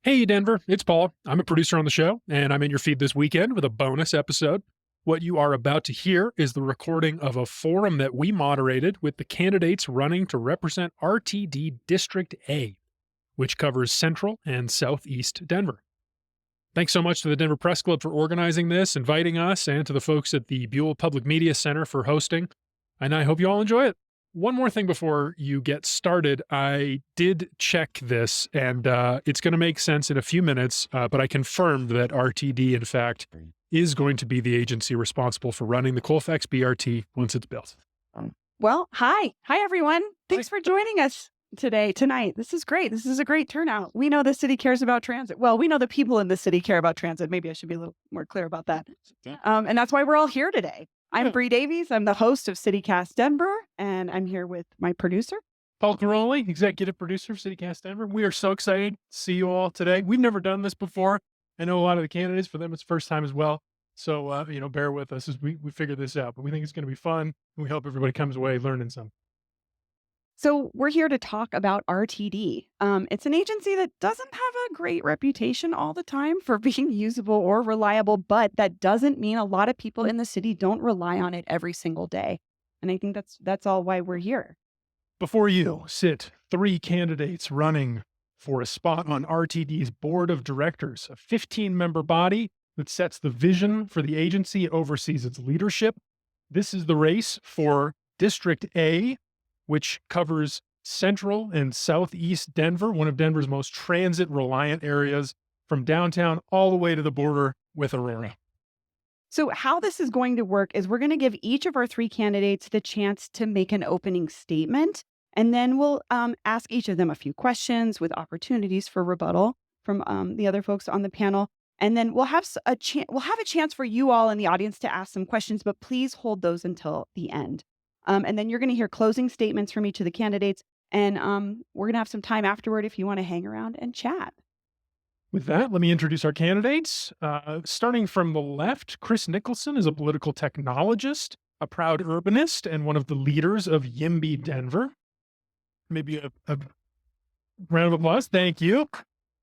Hey, Denver, it's Paul. I'm a producer on the show, and I'm in your feed this weekend with a bonus episode. What you are about to hear is the recording of a forum that we moderated with the candidates running to represent RTD District A, which covers Central and Southeast Denver. Thanks so much to the Denver Press Club for organizing this, inviting us, and to the folks at the Buell Public Media Center for hosting. And I hope you all enjoy it. One more thing before you get started. I did check this, and it's going to make sense in a few minutes, but I confirmed that RTD, in fact, is going to be the agency responsible for running the Colfax BRT once it's built. Well, hi. Hi, everyone. Thanks for joining us tonight. This is great. This is a great turnout. We know the city cares about transit. Well, we know the people in the city care about transit. Maybe I should be a little more clear about that. And that's why we're all here today. I'm Bree Davies. I'm the host of CityCast Denver, and I'm here with my producer, Paul Karolyi, executive producer of CityCast Denver. We are so excited to see you all today. We've never done this before. I know a lot of the candidates, for them, it's the first time as well. So, bear with us as we figure this out. But we think it's going to be fun, and we hope everybody comes away learning something. So we're here to talk about RTD. It's an agency that doesn't have a great reputation all the time for being usable or reliable, but that doesn't mean a lot of people in the city don't rely on it every single day. And I think that's all why we're here. Before you sit 3 candidates running for a spot on RTD's Board of Directors, a 15-member body that sets the vision for the agency, oversees its leadership. This is the race for District A, which covers Central and Southeast Denver, one of Denver's most transit-reliant areas, from downtown all the way to the border with Aurora. So how this is going to work is we're going to give each of our 3 candidates the chance to make an opening statement, and then we'll ask each of them a few questions with opportunities for rebuttal from the other folks on the panel. And then we'll have a chance for you all in the audience to ask some questions, but please hold those until the end. And then you're going to hear closing statements from each of the candidates. And we're going to have some time afterward if you want to hang around and chat. With that, let me introduce our candidates. Starting from the left, Chris Nicholson is a political technologist, a proud urbanist, and one of the leaders of YIMBY Denver. Maybe a round of applause. Thank you.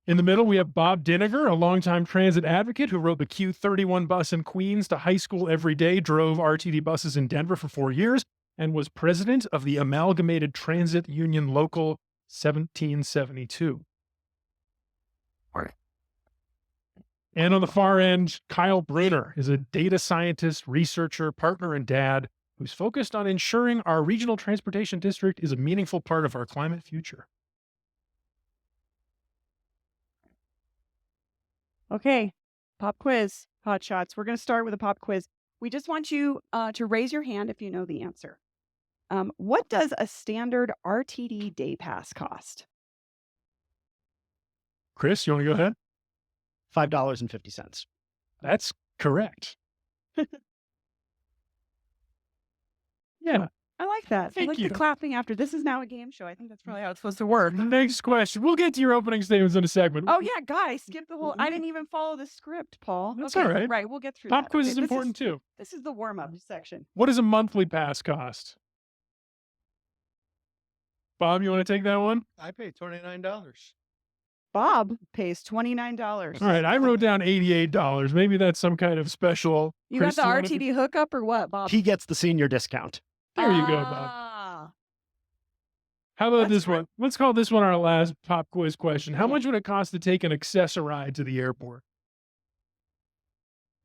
In the middle, we have Bob Dinegar, a longtime transit advocate who rode the Q31 bus in Queens to high school every day, drove RTD buses in Denver for 4 years, and was president of the Amalgamated Transit Union Local 1772. And on the far end, Kiel Brunner is a data scientist, researcher, partner, and dad who's focused on ensuring our regional transportation district is a meaningful part of our climate future. Okay, pop quiz, hot shots. We're going to start with a pop quiz. We just want you to raise your hand if you know the answer. What does a standard RTD day pass cost? Chris, you want to go ahead? $5.50. That's correct. Yeah. I like that. Thank I like you. the clapping after. This is now a game show. I think that's probably how it's supposed to work. Next question. We'll get to your opening statements in a segment. Oh, yeah, guys, skip the whole... I didn't even follow the script, Paul. That's okay, all right. Right, we'll get through Pop that. quiz Okay, is important too. This is the warm-up section. What does a monthly pass cost? Bob, you want to take that one? I pay $29. Bob pays $29. All right, I wrote down $88. Maybe that's some kind of special. You got Chris, the you wanna- RTD hookup or what, Bob? He gets the senior discount. There you go, Bob. How about this one? Let's call this one our last pop quiz question. How much would it cost to take an Access-a-Ride to the airport?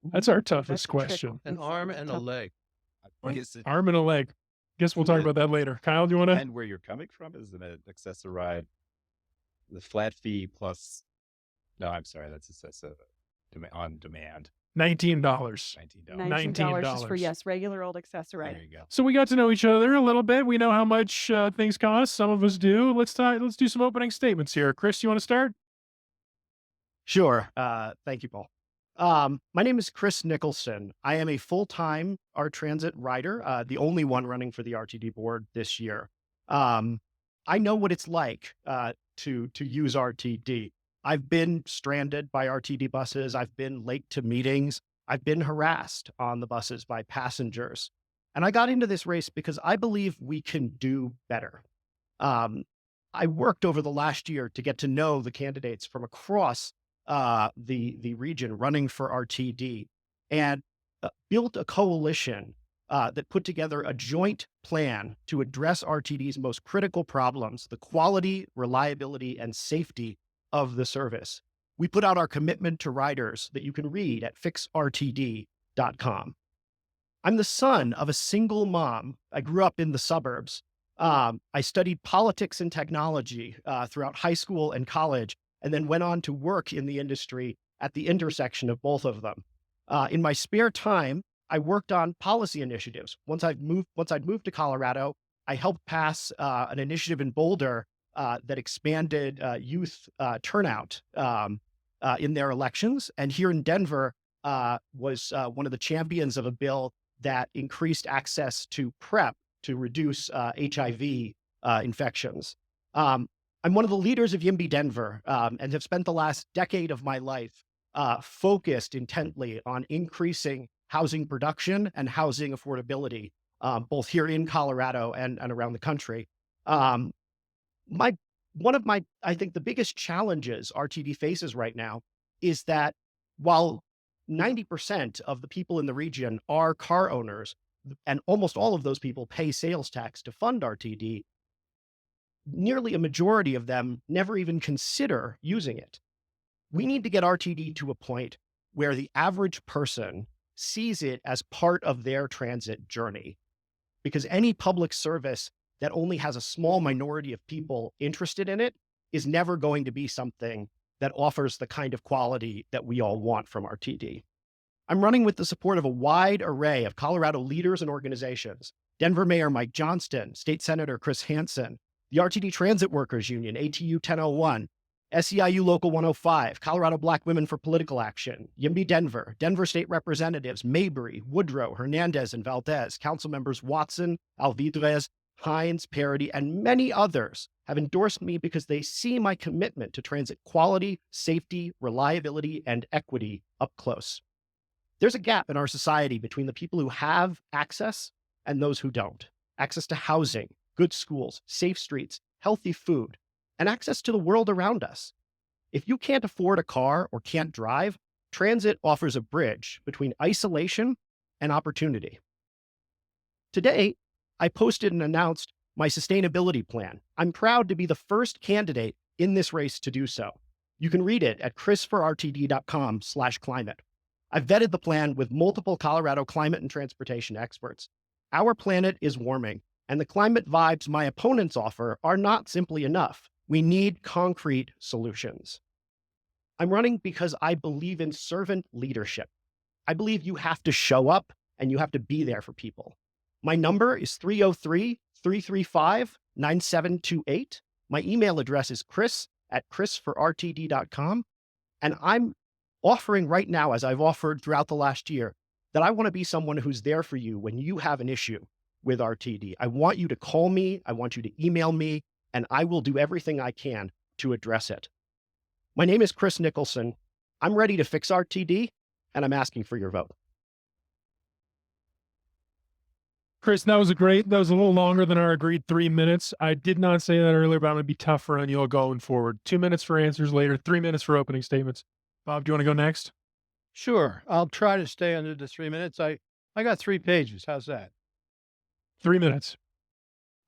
That's our toughest That's a trick question. An arm and a leg. Arm and a leg. Guess we'll talk about that later. Kyle, do you want to? And where you're coming from is an Access-a-Ride, the flat fee plus. No, I'm sorry, that's on demand. $19. $19 is for, yes, regular old There Access-a-Ride. you go. So we got to know each other a little bit. We know how much things cost. Some of us do. Let's do some opening statements here. Chris, you want to start? Sure. Thank you, Paul. My name is Chris Nicholson. I am a full-time Art Transit rider, the only one running for the RTD board this year. I know what it's like to use RTD. I've been stranded by RTD buses. I've been late to meetings. I've been harassed on the buses by passengers. And I got into this race because I believe we can do better. I worked over the last year to get to know the candidates from across the region running for RTD, and built a coalition that put together a joint plan to address RTD's most critical problems: the quality, reliability, and safety of the service. We put out our commitment to riders that you can read at fixrtd.com. I'm the son of a single mom. I grew up in the suburbs. I studied politics and technology throughout high school and college, and then went on to work in the industry at the intersection of both of them. In my spare time, I worked on policy initiatives. Once I'd moved to Colorado, I helped pass an initiative in Boulder that expanded youth turnout in their elections. And here in Denver, was one of the champions of a bill that increased access to PrEP to reduce HIV infections. I'm one of the leaders of YIMBY Denver, and have spent the last decade of my life focused intently on increasing housing production and housing affordability, both here in Colorado and around the country. I think the biggest challenges RTD faces right now is that while 90% of the people in the region are car owners, and almost all of those people pay sales tax to fund RTD, nearly a majority of them never even consider using it. We need to get RTD to a point where the average person sees it as part of their transit journey, because any public service that only has a small minority of people interested in it is never going to be something that offers the kind of quality that we all want from RTD. I'm running with the support of a wide array of Colorado leaders and organizations: Denver Mayor Mike Johnston, State Senator Chris Hansen, the RTD Transit Workers Union, ATU 1001, SEIU Local 105, Colorado Black Women for Political Action, YIMBY Denver, Denver State Representatives Mabry, Woodrow, Hernandez, and Valdez, Council Members Watson, Alvidrez, Hines, Parody, and many others have endorsed me because they see my commitment to transit quality, safety, reliability, and equity up close. There's a gap in our society between the people who have access and those who don't. Access to housing, good schools, safe streets, healthy food, and access to the world around us. If you can't afford a car or can't drive, transit offers a bridge between isolation and opportunity. Today, I posted and announced my sustainability plan. I'm proud to be the first candidate in this race to do so. You can read it at chrisforrtd.com/climate. I've vetted the plan with multiple Colorado climate and transportation experts. Our planet is warming, and the climate vibes my opponents offer are not simply enough. We need concrete solutions. I'm running because I believe in servant leadership. I believe you have to show up and you have to be there for people. My number is 303-335-9728. My email address is chris@chrisforrtd.com. And I'm offering right now, as I've offered throughout the last year, that I want to be someone who's there for you when you have an issue with RTD. I want you to call me. I want you to email me, and I will do everything I can to address it. My name is Chris Nicholson. I'm ready to fix RTD, and I'm asking for your vote. Chris, that was a little longer than our agreed 3 minutes. I did not say that earlier, but I'm going to be tougher on you all going forward. 2 minutes for answers later, 3 minutes for opening statements. Bob, do you want to go next? Sure. I'll try to stay under the 3 minutes. I got 3 pages. How's that? 3 minutes.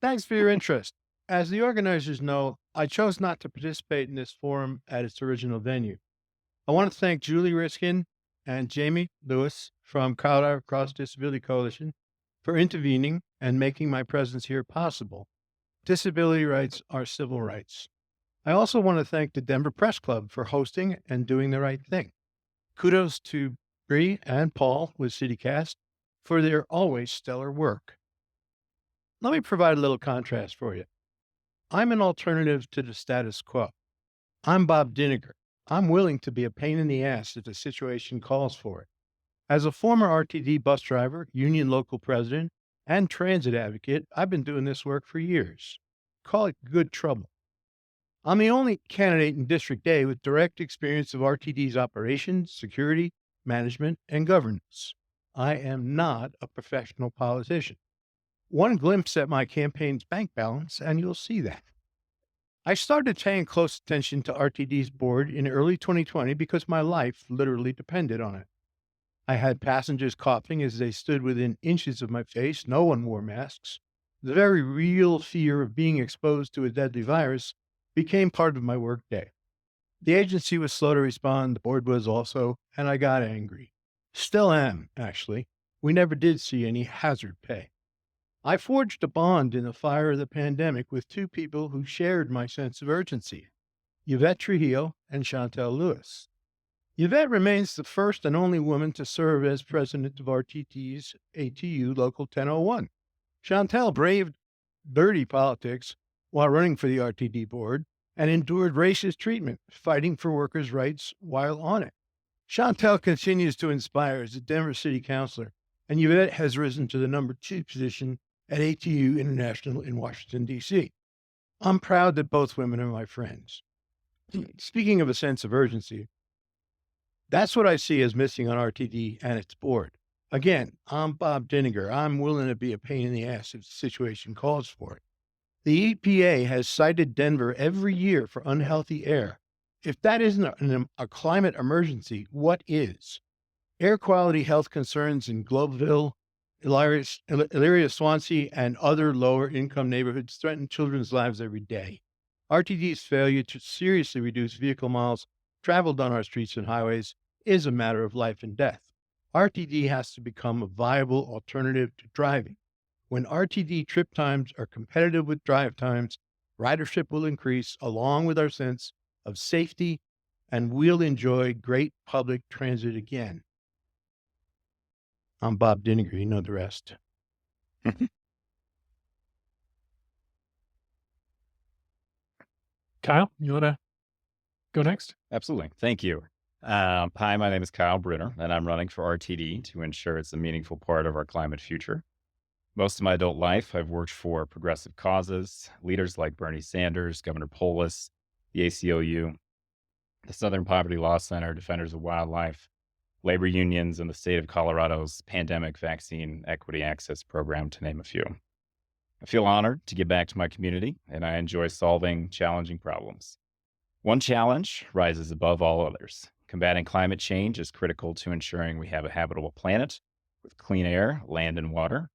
Thanks for your interest. As the organizers know, I chose not to participate in this forum at its original venue. I want to thank Julie Riskin and Jamie Lewis from Colorado Cross Disability Coalition for intervening and making my presence here possible. Disability rights are civil rights. I also want to thank the Denver Press Club for hosting and doing the right thing. Kudos to Bree and Paul with CityCast for their always stellar work. Let me provide a little contrast for you. I'm an alternative to the status quo. I'm Bob Dinegar. I'm willing to be a pain in the ass if the situation calls for it. As a former RTD bus driver, union local president, and transit advocate, I've been doing this work for years. Call it good trouble. I'm the only candidate in District A with direct experience of RTD's operations, security, management, and governance. I am not a professional politician. One glimpse at my campaign's bank balance, and you'll see that. I started paying close attention to RTD's board in early 2020 because my life literally depended on it. I had passengers coughing as they stood within inches of my face. No one wore masks. The very real fear of being exposed to a deadly virus became part of my workday. The agency was slow to respond, the board was also, and I got angry. Still am, actually. We never did see any hazard pay. I forged a bond in the fire of the pandemic with two people who shared my sense of urgency, Yvette Trujillo and Chantel Lewis. Yvette remains the first and only woman to serve as president of RTT's ATU Local 1001. Chantel braved dirty politics while running for the RTD board and endured racist treatment, fighting for workers' rights while on it. Chantel continues to inspire as a Denver City Councilor, and Yvette has risen to the number 2 position at ATU International in Washington, D.C. I'm proud that both women are my friends. Speaking of a sense of urgency, that's what I see as missing on RTD and its board. Again, I'm Bob Dinegar. I'm willing to be a pain in the ass if the situation calls for it. The EPA has cited Denver every year for unhealthy air. If that isn't a climate emergency, what is? Air quality health concerns in Globeville, Elyria, Swansea, and other lower-income neighborhoods threaten children's lives every day. RTD's failure to seriously reduce vehicle miles traveled on our streets and highways is a matter of life and death. RTD has to become a viable alternative to driving. When RTD trip times are competitive with drive times, ridership will increase along with our sense of safety, and we'll enjoy great public transit again. I'm Bob Dinegar. You know the rest. Kyle, you want to go next? Absolutely. Thank you. Hi, my name is Karolyi Brunner, and I'm running for RTD to ensure it's a meaningful part of our climate future. Most of my adult life, I've worked for progressive causes, leaders like Bernie Sanders, Governor Polis, the ACLU, the Southern Poverty Law Center, Defenders of Wildlife, labor unions, and the state of Colorado's pandemic vaccine equity access program, to name a few. I feel honored to give back to my community, and I enjoy solving challenging problems. One challenge rises above all others. Combating climate change is critical to ensuring we have a habitable planet with clean air, land, and water.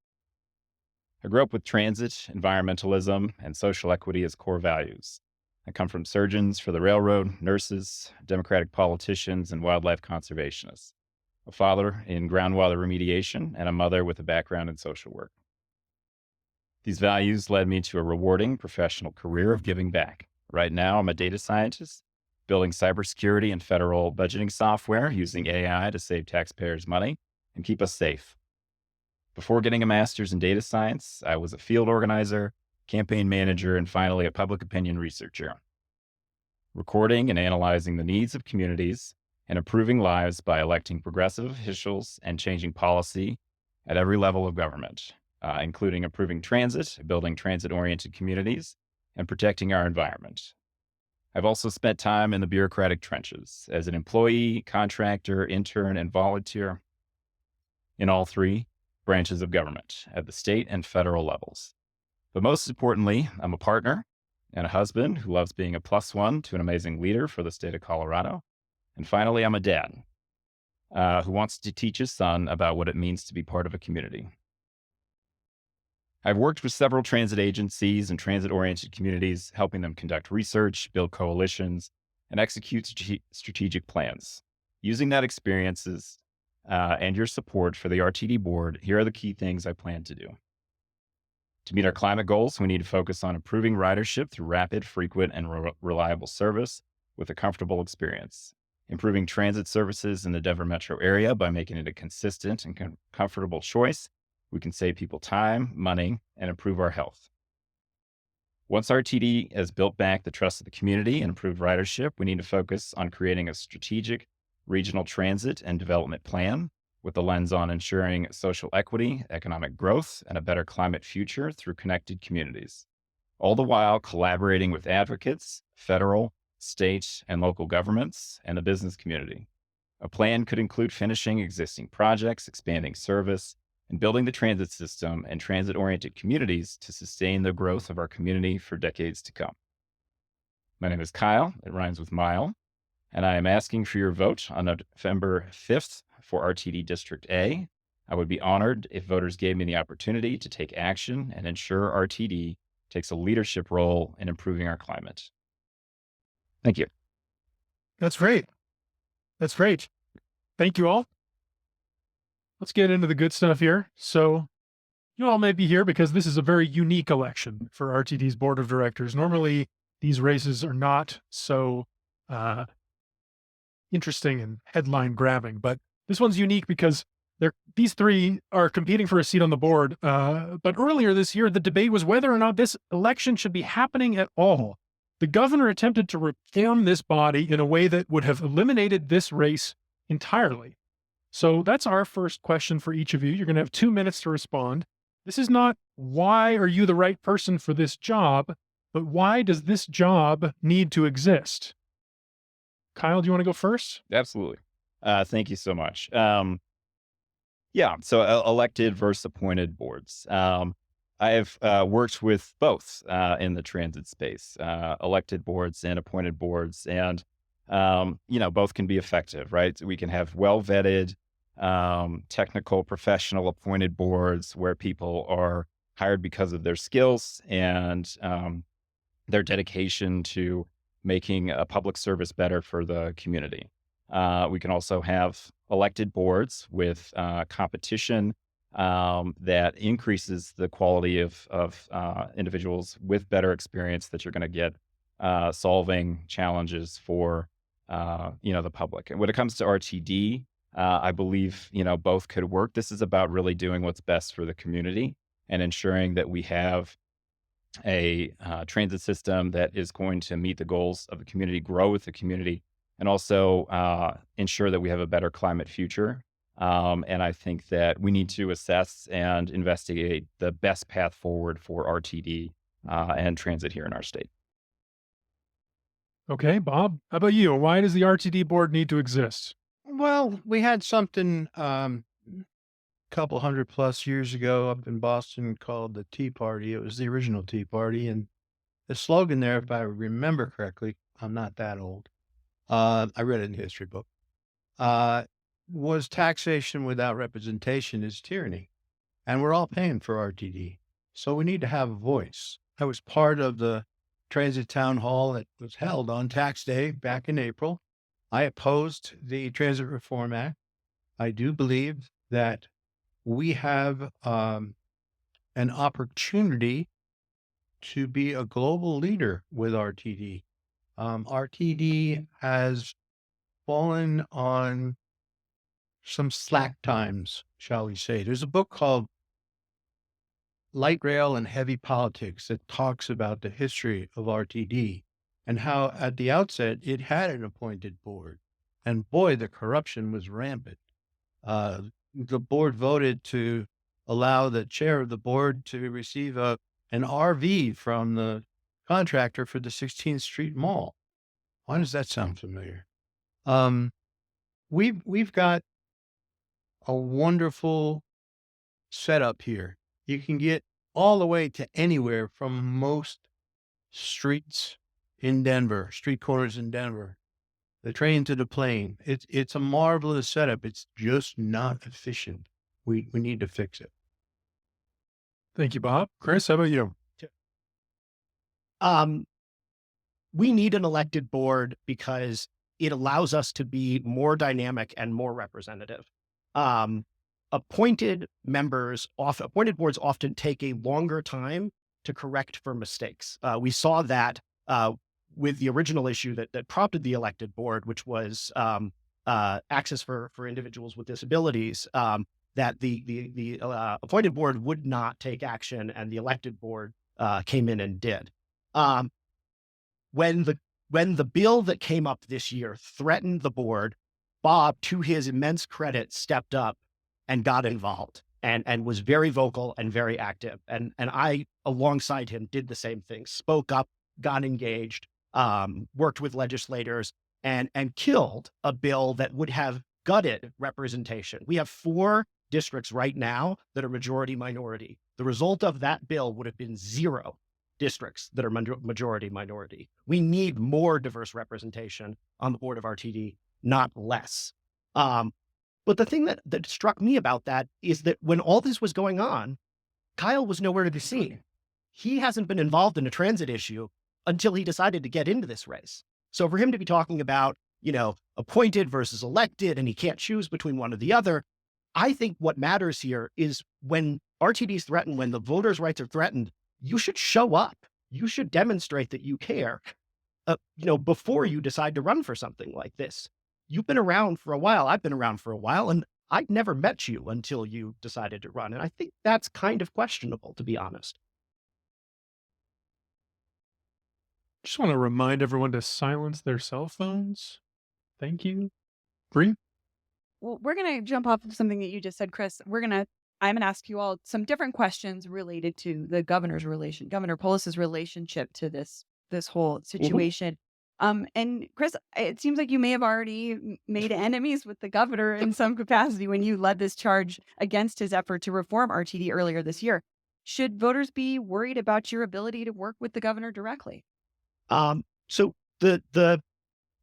I grew up with transit, environmentalism, and social equity as core values. I come from surgeons for the railroad, nurses, Democratic politicians, and wildlife conservationists, a father in groundwater remediation, and a mother with a background in social work. These values led me to a rewarding professional career of giving back. Right now, I'm a data scientist, building cybersecurity and federal budgeting software using AI to save taxpayers money and keep us safe. Before getting a master's in data science, I was a field organizer, campaign manager, and finally a public opinion researcher, recording and analyzing the needs of communities and improving lives by electing progressive officials and changing policy at every level of government, including improving transit, building transit-oriented communities, and protecting our environment. I've also spent time in the bureaucratic trenches as an employee, contractor, intern, and volunteer in all three branches of government at the state and federal levels. But most importantly, I'm a partner and a husband who loves being a +1 to an amazing leader for the state of Colorado. And finally, I'm a dad who wants to teach his son about what it means to be part of a community. I've worked with several transit agencies and transit-oriented communities, helping them conduct research, build coalitions, and execute strategic plans. Using that experiences and your support for the RTD board, here are the key things I plan to do. To meet our climate goals, we need to focus on improving ridership through rapid, frequent, and reliable service with a comfortable experience. Improving transit services in the Denver metro area by making it a consistent and comfortable choice. We can save people time, money, and improve our health. Once RTD has built back the trust of the community and improved ridership, we need to focus on creating a strategic regional transit and development plan with the lens on ensuring social equity, economic growth, and a better climate future through connected communities. All the while collaborating with advocates, federal, state, and local governments, and the business community. A plan could include finishing existing projects, expanding service, and building the transit system and transit-oriented communities to sustain the growth of our community for decades to come. My name is Kyle. It rhymes with mile. And I am asking for your vote on November 5th for RTD District A. I would be honored if voters gave me the opportunity to take action and ensure RTD takes a leadership role in improving our climate. Thank you. That's great. That's great. Thank you all. Let's get into the good stuff here. So you all may be here because this is a very unique election for RTD's board of directors. Normally, these races are not so interesting and headline grabbing, but this one's unique because these three are competing for a seat on the board. But earlier this year, the debate was whether or not this election should be happening at all. The governor attempted to reform this body in a way that would have eliminated this race entirely. So that's our first question for each of you. You're going to have 2 minutes to respond. This is not why are you the right person for this job, but why does this job need to exist? Kyle, do you want to go first? Absolutely. Thank you so much. So elected versus appointed boards. I have worked with both in the transit space, elected boards and appointed boards, and both can be effective, right? We can have well-vetted, technical, professional appointed boards where people are hired because of their skills and their dedication to making a public service better for the community. We can also have elected boards with competition that increases the quality of individuals with better experience that you're going to get solving challenges for the public. And when it comes to RTD, I believe both could work. This is about really doing what's best for the community and ensuring that we have a transit system that is going to meet the goals of the community, grow with the community, and also ensure that we have a better climate future. And I think that we need to assess and investigate the best path forward for RTD and transit here in our state. Okay, Bob, how about you? Why does the RTD board need to exist? Well, we had something couple 100+ years ago up in Boston called the Tea Party. It was the original Tea Party. And the slogan there, if I remember correctly, I'm not that old. I read it in a history book, was taxation without representation is tyranny. And we're all paying for RTD. So we need to have a voice. I was part of the transit town hall that was held on tax day back in April. I opposed the Transit Reform Act. I do believe that we have an opportunity to be a global leader with RTD. RTD has fallen on some slack times, shall we say. There's a book called Light Rail and Heavy Politics that talks about the history of RTD and how at the outset it had an appointed board. And boy, the corruption was rampant. The board voted to allow the chair of the board to receive an RV from the contractor for the 16th Street Mall. Why does that sound familiar? We've got a wonderful setup here. You can get all the way to anywhere from most streets in Denver, street corners in Denver. The train to the plane. It's a marvelous setup. It's just not efficient. We need to fix it. Thank you, Bob. Chris, how about you? We need an elected board because it allows us to be more dynamic and more representative. Appointed boards often take a longer time to correct for mistakes. We saw that with the original issue that prompted the elected board, which was access for individuals with disabilities, that the appointed board would not take action, and the elected board came in and did. When the bill that came up this year threatened the board, Bob, to his immense credit, stepped up and got involved and was very vocal and very active. And I, alongside him, did the same thing, spoke up, got engaged, worked with legislators, and killed a bill that would have gutted representation. We have 4 districts right now that are majority minority. The result of that bill would have been 0 districts that are majority minority. We need more diverse representation on the board of RTD, not less. But the thing that struck me about that is that when all this was going on, Kyle was nowhere to be seen. He hasn't been involved in a transit issue until he decided to get into this race. So for him to be talking about, appointed versus elected, and he can't choose between one or the other, I think what matters here is when RTD is threatened, when the voters' rights are threatened, you should show up. You should demonstrate that you care, before you decide to run for something like this. You've been around for a while. I've been around for a while, and I'd never met you until you decided to run. And I think that's kind of questionable, to be honest. Just want to remind everyone to silence their cell phones. Thank you. Bree? Well, we're going to jump off of something that you just said, Chris. I'm going to ask you all some different questions related to the Governor Polis's relationship to this whole situation. And Chris, it seems like you may have already made enemies with the governor in some capacity when you led this charge against his effort to reform RTD earlier this year. Should voters be worried about your ability to work with the governor directly? So there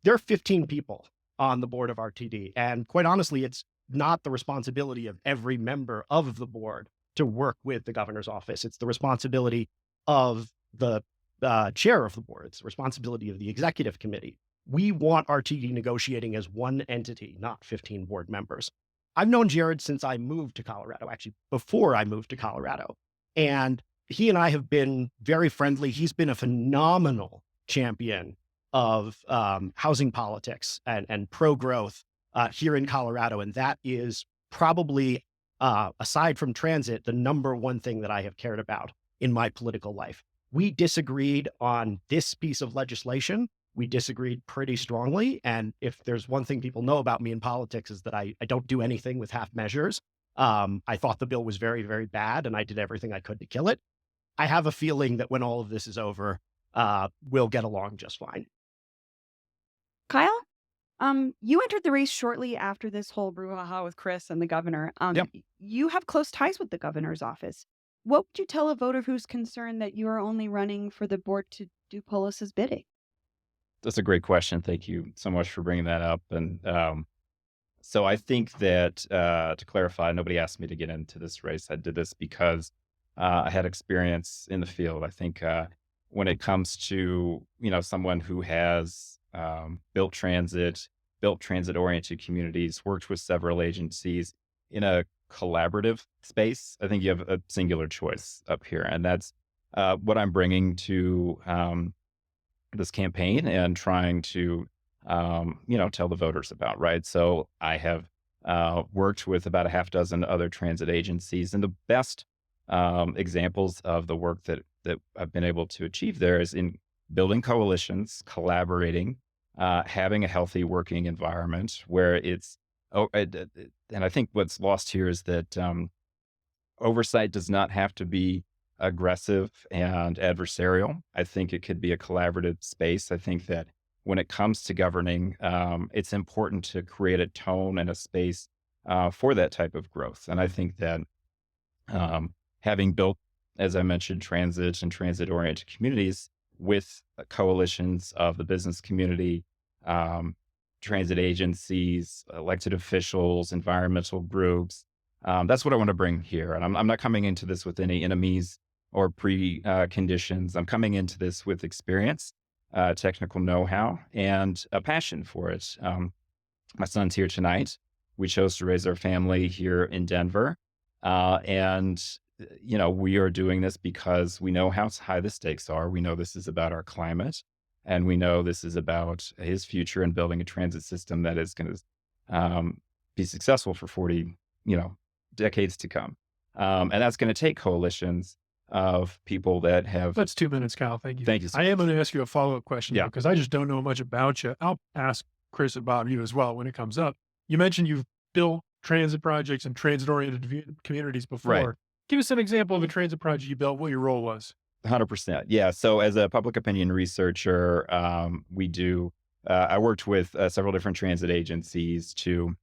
are 15 people on the board of RTD, and quite honestly, it's not the responsibility of every member of the board to work with the governor's office. It's the responsibility of the chair of the board. It's the responsibility of the executive committee. We want RTD negotiating as one entity, not 15 board members. I've known Jared since I moved to Colorado, actually before I moved to Colorado. And he and I have been very friendly. He's been a phenomenal champion of housing politics and pro-growth here in Colorado. And that is probably, aside from transit, the number one thing that I have cared about in my political life. We disagreed on this piece of legislation. We disagreed pretty strongly. And if there's one thing people know about me in politics is that I don't do anything with half measures. I thought the bill was very, very bad, and I did everything I could to kill it. I have a feeling that when all of this is over, we'll get along just fine. Kyle, you entered the race shortly after this whole brouhaha with Chris and the governor. Yep. You have close ties with the governor's office. What would you tell a voter who's concerned that you are only running for the board to do Polis's bidding? That's a great question. Thank you so much for bringing that up. And so I think that to clarify, nobody asked me to get into this race. I did this because I had experience in the field. I think when it comes to someone who has built transit-oriented communities, worked with several agencies in a collaborative space, I think you have a singular choice up here. And that's what I'm bringing to this campaign and trying to, tell the voters about, right? So I have worked with about a half dozen other transit agencies, and the best examples of the work that I've been able to achieve there is in building coalitions, collaborating, having a healthy working environment where it's, and I think what's lost here is that oversight does not have to be aggressive and adversarial. I think it could be a collaborative space. I think that when it comes to governing, it's important to create a tone and a space for that type of growth. And I think that having built, as I mentioned, transit and transit-oriented communities with coalitions of the business community, transit agencies, elected officials, environmental groups. That's what I want to bring here. And I'm not coming into this with any enemies or preconditions. I'm coming into this with experience, technical know-how, and a passion for it. My son's here tonight. We chose to raise our family here in Denver. And we are doing this because we know how high the stakes are. We know this is about our climate. And we know this is about his future and building a transit system that is going to be successful for 40, decades to come. And that's going to take coalitions of people that have. That's 2 minutes, Kyle. Thank you. Thank you. I am going to ask you a follow-up question Yeah. because I just don't know much about you. I'll ask Chris about you as well when it comes up. You mentioned you've built transit projects and transit-oriented communities before. Right. Give us an example of a transit project you built, what your role was. 100%. Yeah. So as a public opinion researcher, I worked with several different transit agencies to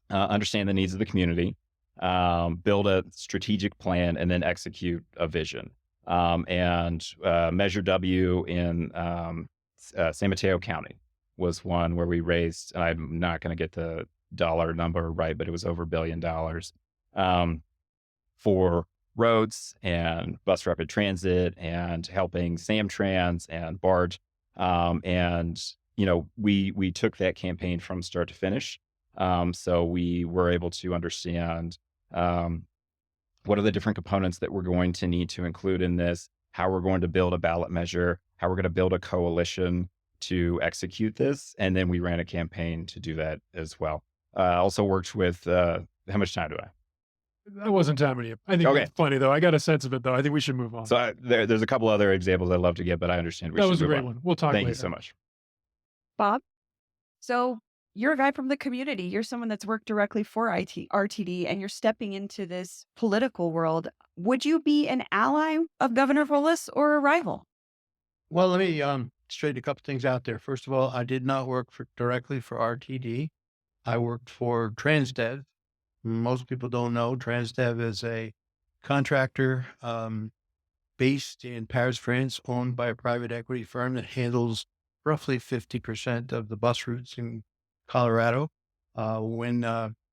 understand the needs of the community, build a strategic plan, and then execute a vision. and Measure W in San Mateo County was one where we raised, and I'm not going to get the dollar number right, but it was over $1 billion for roads and bus rapid transit and helping Samtrans and BART. And, we took that campaign from start to finish. So we were able to understand what are the different components that we're going to need to include in this, how we're going to build a ballot measure, how we're going to build a coalition to execute this. And then we ran a campaign to do that as well. Also worked with, how much time do I? That wasn't time to you. I think Okay. that's plenty, though. I got a sense of it, though. I think we should move on. So there's a couple other examples I'd love to get, but I understand we that should was a move great on. one. We'll talk Thank later. you so much. Bob? So you're a guy from the community. You're someone that's worked directly for RTD, and you're stepping into this political world. Would you be an ally of Governor Polis or a rival? Well, let me straighten a couple things out there. First of all, I did not work directly for RTD. I worked for Transdev. Most people don't know Transdev is a contractor based in Paris, France, owned by a private equity firm that handles roughly 50% of the bus routes in Colorado. When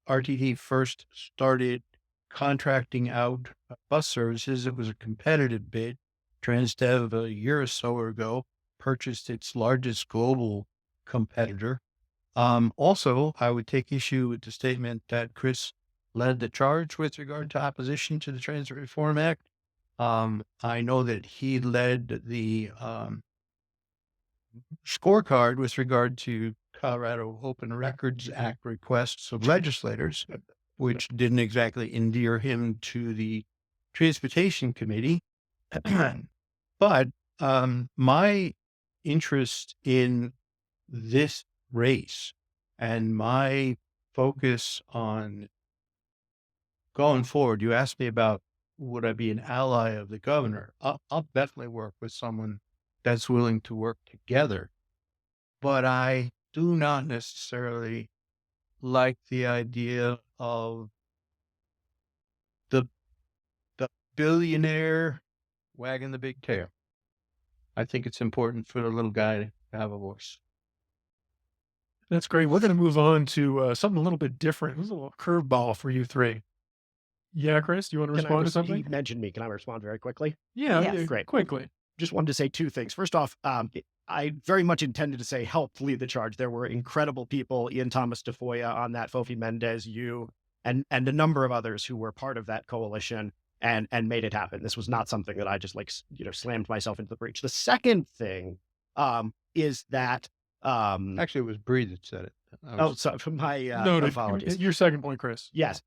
RTD first started contracting out bus services, it was a competitive bid. Transdev, a year or so ago, purchased its largest global competitor. Also, I would take issue with the statement that Chris led the charge with regard to opposition to the Transit Reform Act. I know that he led the scorecard with regard to Colorado Open Records Act requests of legislators, which didn't exactly endear him to the Transportation Committee. But my interest in this race and my focus on going forward, you asked me about would I be an ally of the governor? I'll definitely work with someone that's willing to work together. But I do not necessarily like the idea of the billionaire wagging the big tail. I think it's important for the little guy to have a voice. That's great. We're going to move on to something a little bit different. This is a little curveball for you three. Yeah, Chris, do you want to respond to something? He mentioned me. Can I respond very quickly? Yeah, Yes. yeah, Great. quickly. Just wanted to say two things. First off, I very much intended to say help lead the charge. There were incredible people, Ian Thomas DeFoya on that, Fofi Mendez, you, and a number of others who were part of that coalition and made it happen. This was not something that I just slammed myself into the breach. The second thing is that Actually, it was Bree that said it. so my No, apologies. your second point, Chris. Yes.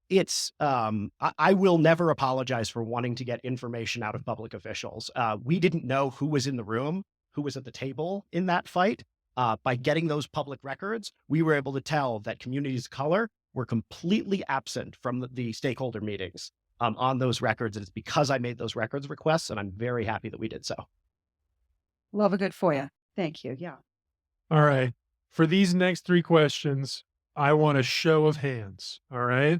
It's I will never apologize for wanting to get information out of public officials. We didn't know who was in the room, who was at the table in that fight. By getting those public records, we were able to tell that communities of color were completely absent from the stakeholder meetings on those records. And it's because I made those records requests, and I'm very happy that we did so. Love a good FOIA. Thank you. Yeah. All right. For these next three questions, I want a show of hands. All right.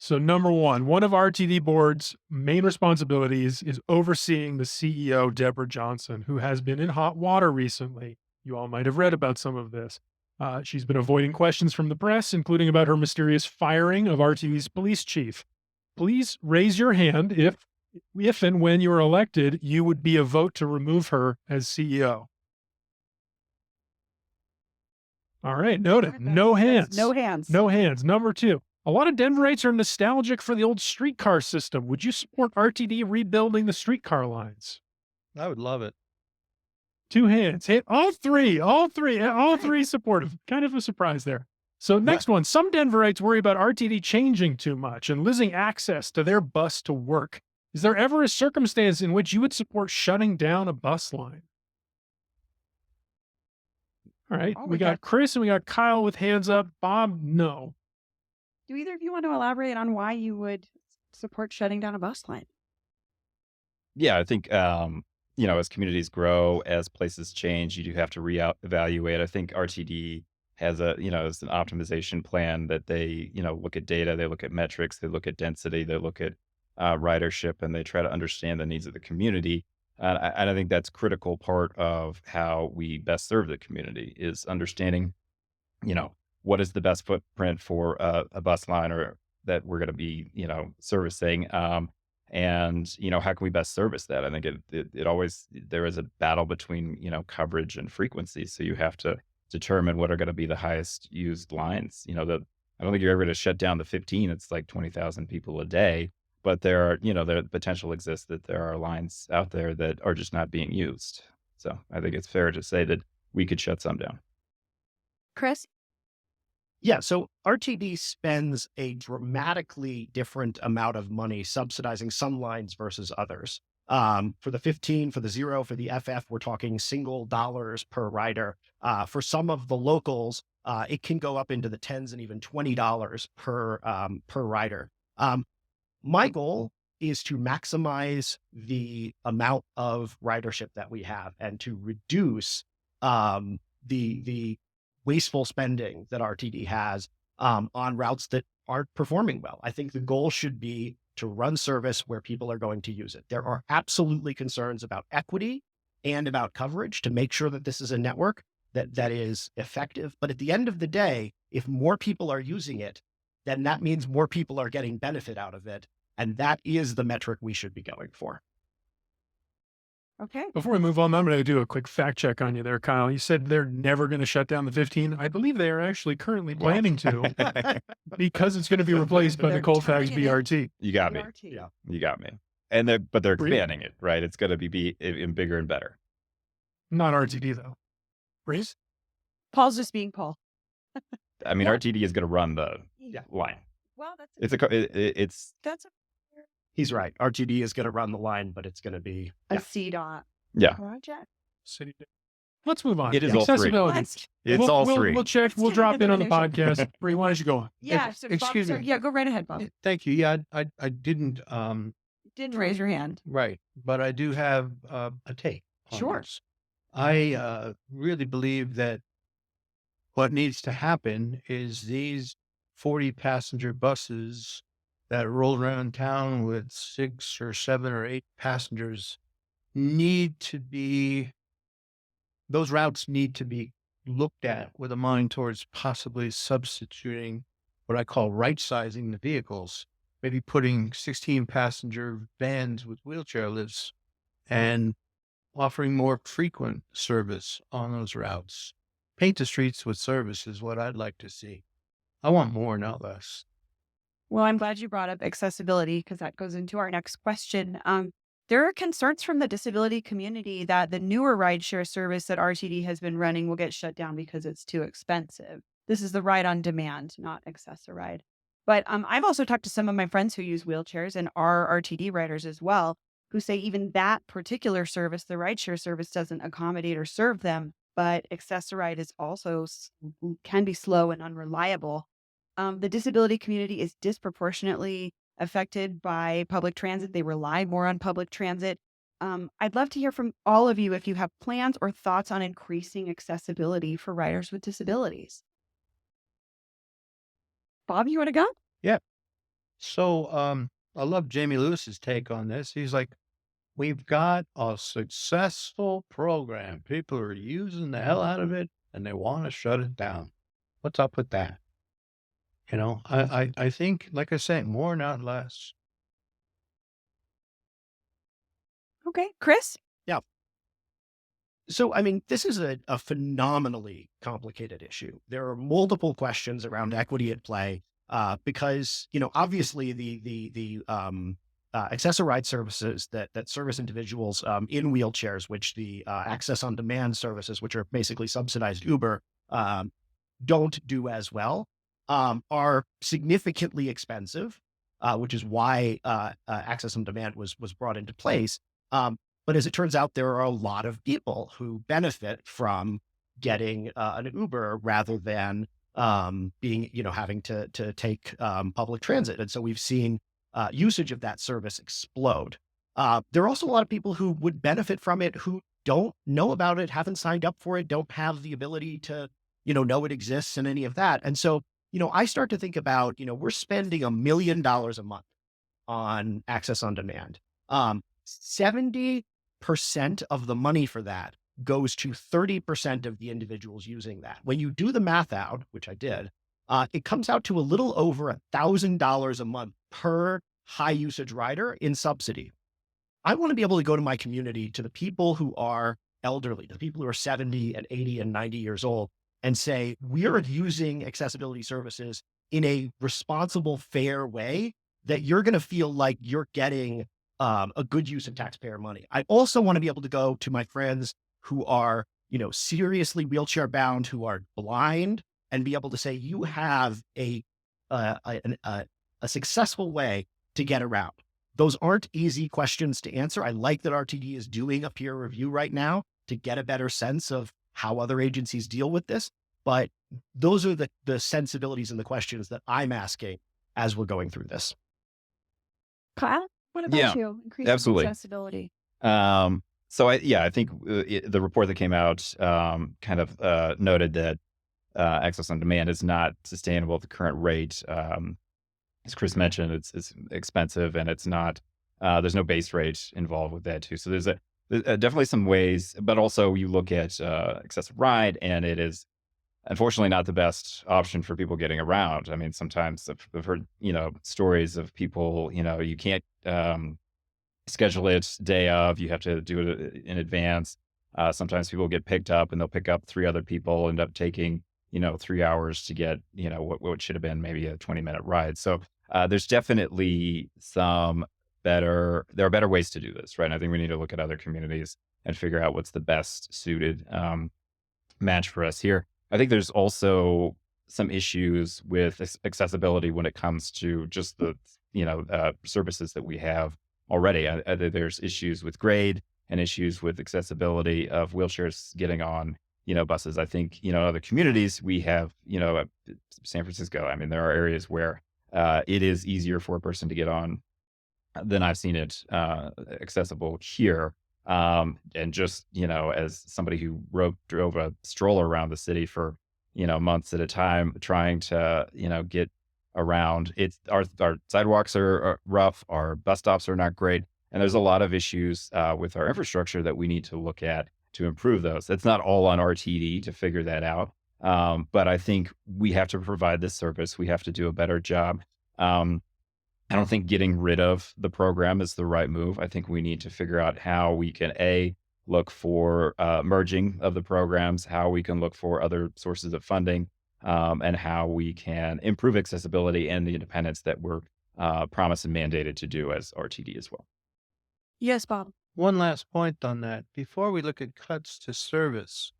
So number one of RTD Board's main responsibilities is overseeing the CEO, Deborah Johnson, who has been in hot water recently. You all might have read about some of this. She's been avoiding questions from the press, including about her mysterious firing of RTD's police chief. Please raise your hand if and when you are elected, you would be a vote to remove her as CEO. All right, noted. No hands. No hands. No hands. Number two. A lot of Denverites are nostalgic for the old streetcar system. Would you support RTD rebuilding the streetcar lines? I would love it. Two hands. Hit all three supportive. Kind of a surprise there. So next one, some Denverites worry about RTD changing too much and losing access to their bus to work. Is there ever a circumstance in which you would support shutting down a bus line? All right, Oh, we we got got- Chris and we got Kyle with hands up. Bob, no. Do either of you want to elaborate on why you would support shutting down a bus line? Yeah, I think, as communities grow, as places change, you do have to reevaluate. I think RTD has it's an optimization plan that they, look at data, they look at metrics, they look at density, they look at ridership, and they try to understand the needs of the community. And I think that's critical part of how we best serve the community is understanding, what is the best footprint for a bus line or that we're going to be, servicing. And, how can we best service that? I think it always, there is a battle between, coverage and frequency. So you have to determine what are going to be the highest used lines. I don't think you're ever going to shut down the 15. It's like 20,000 people a day. But there are, the potential exists that there are lines out there that are just not being used. So I think it's fair to say that we could shut some down. Chris? Yeah, so RTD spends a dramatically different amount of money subsidizing some lines versus others. For the 15, for the 0, for the FF, we're talking single dollars per rider. For some of the locals, it can go up into the tens and even $20 per rider. My goal is to maximize the amount of ridership that we have and to reduce the wasteful spending that RTD has on routes that aren't performing well. I think the goal should be to run service where people are going to use it. There are absolutely concerns about equity and about coverage to make sure that this is a network that is effective. But at the end of the day, if more people are using it, then that means more people are getting benefit out of it. And that is the metric we should be going for. Okay. Before we move on, I'm going to do a quick fact check on you there, Kyle. You said they're never going to shut down the 15. I believe they are actually currently planning to because it's going to be replaced by the They're Colfax tying it. BRT. You got me. BRT. Yeah. You got me. And but they're Bree? expanding it, right? It's going to be even bigger and better. Not RTD, though. Breeze? Paul's just being Paul. I mean, Yeah. RTD is going to run the line. Well, that's It's He's right. RTD is going to run the line, but it's going to be a CDOT yeah. project. City. Let's move on. It is all three. Accessibility. It's We'll- all we'll- three. We'll check. We'll get drop into in on the the podcast. Bree, why don't you go on? Yeah. So Bob, excuse sorry, me. yeah, go right ahead, Bob. Thank you. Yeah, I didn't, Didn't raise your hand. right, but I do have a take on Sure. this. I really believe that what needs to happen is these 40 passenger buses that roll around town with 6 or 7 or 8 passengers those routes need to be looked at with a mind towards possibly substituting what I call right sizing the vehicles, maybe putting 16 passenger vans with wheelchair lifts and offering more frequent service on those routes. Paint the streets with service is what I'd like to see. I want more, not less. Well, I'm glad you brought up accessibility because that goes into our next question. There are concerns from the disability community that the newer rideshare service that RTD has been running will get shut down because it's too expensive. This is the ride on demand, not Access-a-Ride. But I've also talked to some of my friends who use wheelchairs and are RTD riders as well, who say even that particular service, the rideshare service, doesn't accommodate or serve them. But Access-a-Ride is also can be slow and unreliable. The disability community is disproportionately affected by public transit. They rely more on public transit. I'd love to hear from all of you if you have plans or thoughts on increasing accessibility for riders with disabilities. Bob, you want to go? So I love Jamie Lewis's take on this. He's like, we've got a successful program. People are using the hell out of it and they want to shut it down. What's up with that? I think, like I say, more, not less. Okay. Chris? So, I mean, this is a phenomenally complicated issue. There are multiple questions around equity at play because, obviously the Access-a-Ride services that service individuals in wheelchairs, which the Access on Demand services, which are basically subsidized Uber, don't do as well, are significantly expensive, which is why Access on Demand was brought into place. But as it turns out, there are a lot of people who benefit from getting an Uber rather than being, having to take public transit. And so we've seen usage of that service explode. There are also a lot of people who would benefit from it who don't know about it, haven't signed up for it, don't have the ability to, know it exists and any of that. And so, I start to think about, we're spending $1 million a month on access on demand. 70% of the money for that goes to 30% of the individuals using that. When you do the math out, which I did, it comes out to a little over $1,000 a month per high usage rider in subsidy. I want to be able to go to my community, to the people who are elderly, the people who are 70 and 80 and 90 years old, and say, we are using accessibility services in a responsible, fair way that you're going to feel like you're getting a good use of taxpayer money. I also want to be able to go to my friends who are, seriously wheelchair bound, who are blind, and be able to say, you have a successful way to get around. Those aren't easy questions to answer. I like that RTD is doing a peer review right now to get a better sense of how other agencies deal with this. But those are the sensibilities and the questions that I'm asking as we're going through this. Kyle, what about Yeah, you? Increasing absolutely. accessibility. I think the report that came out kind of noted that access on demand is not sustainable at the current rate. As Chris mentioned, it's expensive, and it's not. There's no base rate involved with that too. So there's definitely some ways, but also you look at excessive ride, and it is unfortunately not the best option for people getting around. I mean, sometimes I've heard stories of people. You can't schedule it day of. You have to do it in advance. Sometimes people get picked up, and they'll pick up 3 other people, end up taking 3 hours to get what should have been maybe a 20-minute ride. So there's definitely there are better ways to do this, right? And I think we need to look at other communities and figure out what's the best suited match for us here. I think there's also some issues with accessibility when it comes to just the services that we have already. There's issues with grade and issues with accessibility of wheelchairs getting on buses. I think, other communities we have, San Francisco, I mean, there are areas where it is easier for a person to get on than I've seen it accessible here. And just, as somebody who drove a stroller around the city for, months at a time, trying to, get around, our sidewalks are rough, our bus stops are not great. And there's a lot of issues with our infrastructure that we need to look at to improve those. It's not all on RTD to figure that out. But I think we have to provide this service. We have to do a better job. I don't think getting rid of the program is the right move. I think we need to figure out how we can look for merging of the programs, how we can look for other sources of funding, and how we can improve accessibility and the independence that we're promised and mandated to do as RTD as well. Yes, Bob. One last point on that. Before we look at cuts to service,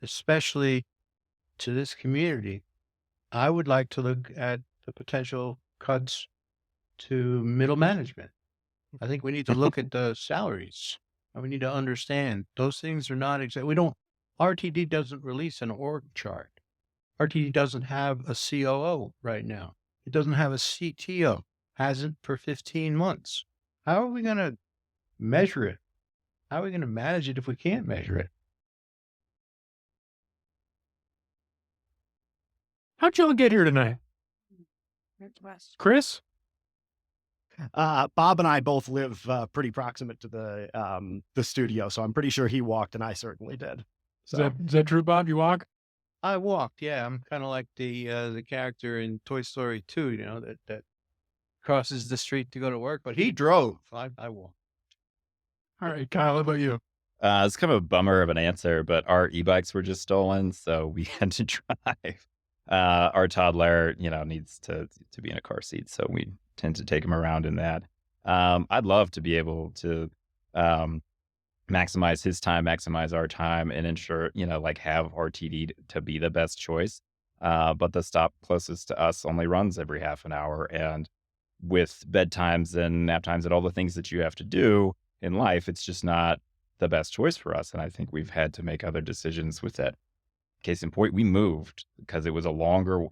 especially to this community, I would like to look at the potential cuts to middle management. I think we need to look at the salaries, and we need to understand those things are not exact. RTD doesn't release an org chart. RTD doesn't have a COO right now. It doesn't have a CTO. Hasn't for 15 months. How are we going to measure it? How are we going to manage it if we can't measure it? How'd y'all get here tonight? Chris? Bob and I both live pretty proximate to the studio, so I'm pretty sure he walked, and I certainly did. So. Is that true, Bob? You walk? I walked. Yeah, I'm kind of like the character in Toy Story 2, that crosses the street to go to work, but he drove. I walked. All right, Kyle, how about you? It's kind of a bummer of an answer, but our e-bikes were just stolen, so we had to drive. Our toddler, needs to be in a car seat, so we tend to take him around in that. I'd love to be able to maximize his time, maximize our time, and ensure, have RTD to be the best choice. But the stop closest to us only runs every half an hour. And with bedtimes and nap times and all the things that you have to do in life, it's just not the best choice for us. And I think we've had to make other decisions with that. Case in point, we moved because it was a longer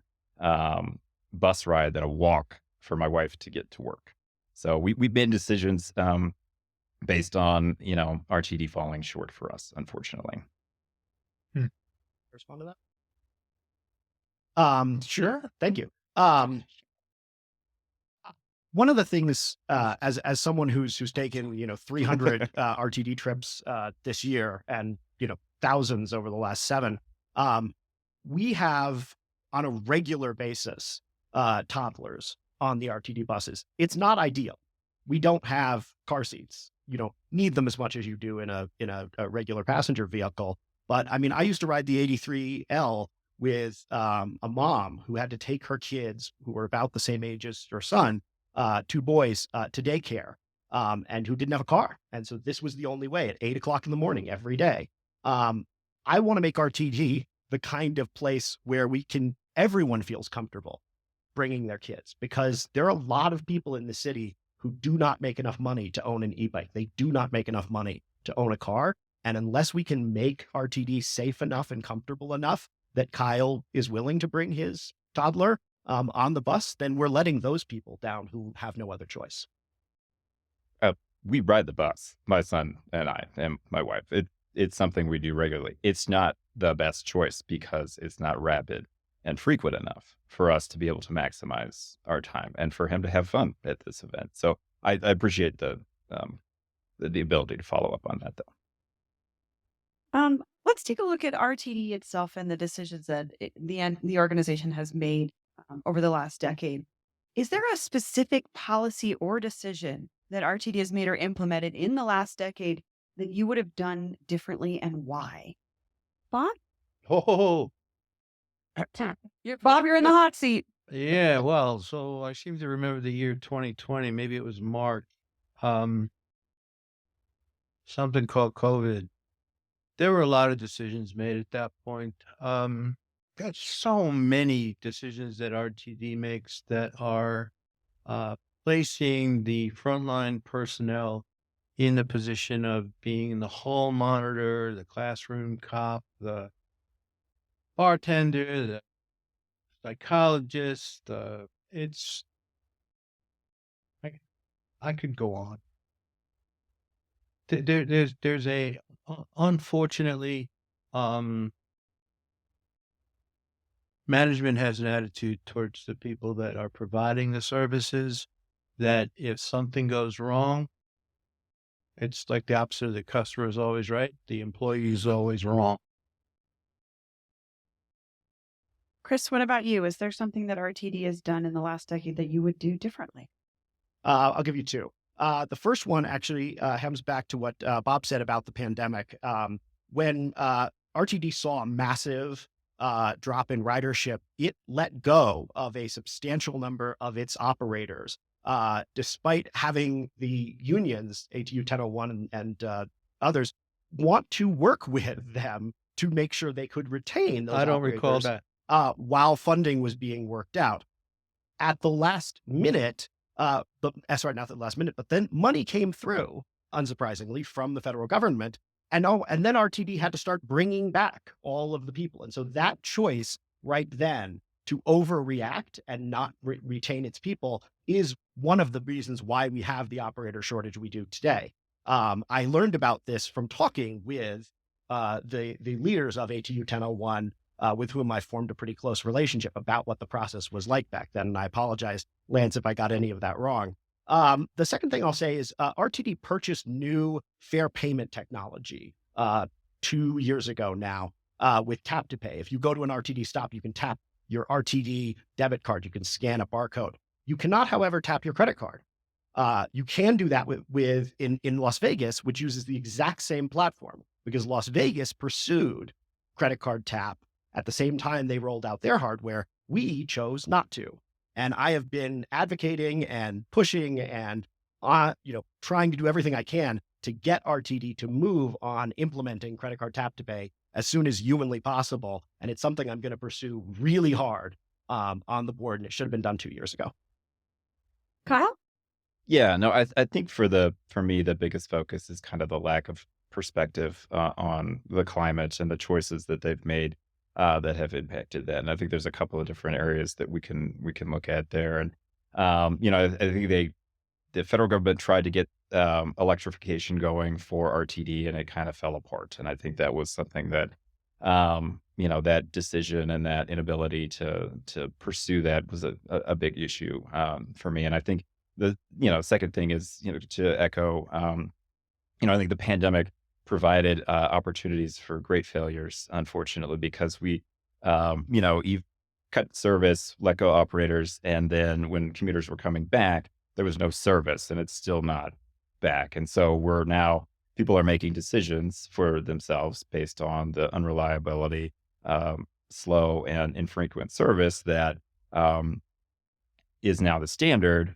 bus ride than a walk for my wife to get to work. So we made decisions based on, RTD falling short for us, unfortunately. Respond to that? Sure. Thank you. one of the things, as someone who's taken 300 RTD trips this year, and thousands over the last 7, we have on a regular basis toddlers on the RTD buses. It's not ideal. We don't have car seats. You don't need them as much as you do in a regular passenger vehicle. But I mean, I used to ride the 83L with a mom who had to take her kids, who were about the same age as her son, 2 boys, to daycare, and who didn't have a car. And so this was the only way at 8 o'clock in the morning every day. I want to make RTD the kind of place where everyone feels comfortable bringing their kids, because there are a lot of people in the city who do not make enough money to own an e-bike. They do not make enough money to own a car. And unless we can make RTD safe enough and comfortable enough that Kyle is willing to bring his toddler on the bus, then we're letting those people down who have no other choice. We ride the bus, my son and I and my wife. It's something we do regularly. It's not the best choice because it's not rapid and frequent enough for us to be able to maximize our time and for him to have fun at this event. So I appreciate the ability to follow up on that, though. Let's take a look at RTD itself and the decisions that the organization has made over the last decade. Is there a specific policy or decision that RTD has made or implemented in the last decade that you would have done differently, and why? Bob? Oh, Bob, you're in the hot seat. yeah. Well, so I seem to remember the year 2020. Maybe it was March. Something called COVID. There were a lot of decisions made at that point. Got so many decisions that RTD makes that are placing the frontline personnel in the position of being the hall monitor, the classroom cop, the bartender, the psychologist. I could go on. There's a unfortunately, management has an attitude towards the people that are providing the services that if something goes wrong, it's like the opposite of the customer is always right. The employee is always wrong. Chris, what about you? Is there something that RTD has done in the last decade that you would do differently? I'll give you 2. The first one actually hems back to what Bob said about the pandemic. When RTD saw a massive drop in ridership, it let go of a substantial number of its operators, despite having the unions, ATU 1001 and others, want to work with them to make sure they could retain those I don't recall operators, that. while funding was being worked out. At the last minute, not the last minute, but then money came through, unsurprisingly, from the federal government. And then RTD had to start bringing back all of the people. And so that choice right then to overreact and not retain its people is one of the reasons why we have the operator shortage we do today. I learned about this from talking with the leaders of ATU 1001, with whom I formed a pretty close relationship about what the process was like back then. And I apologize, Lance, if I got any of that wrong. The second thing I'll say is RTD purchased new fare payment technology 2 years ago now with tap to pay. If you go to an RTD stop, you can tap your RTD debit card. You can scan a barcode. You cannot, however, tap your credit card. You can do that in Las Vegas, which uses the exact same platform, because Las Vegas pursued credit card tap at the same time they rolled out their hardware. We chose not to. And I have been advocating and pushing and trying to do everything I can to get RTD to move on implementing credit card tap to pay as soon as humanly possible. And it's something I'm going to pursue really hard on the board, and it should have been done 2 years ago. Kyle? Yeah, no, I think for me, the biggest focus is kind of the lack of perspective on the climate and the choices that they've made that have impacted that. And I think there's a couple of different areas that we can look at there. And I think the federal government tried to get electrification going for RTD, and it kind of fell apart. And I think that was something that that decision and that inability to pursue that was a big issue for me. And I think the second thing is to echo. I think the pandemic provided opportunities for great failures, unfortunately, because we, you've cut service, let go operators, and then when commuters were coming back, there was no service, and it's still not back. And so people are making decisions for themselves based on the unreliability, slow and infrequent service that is now the standard.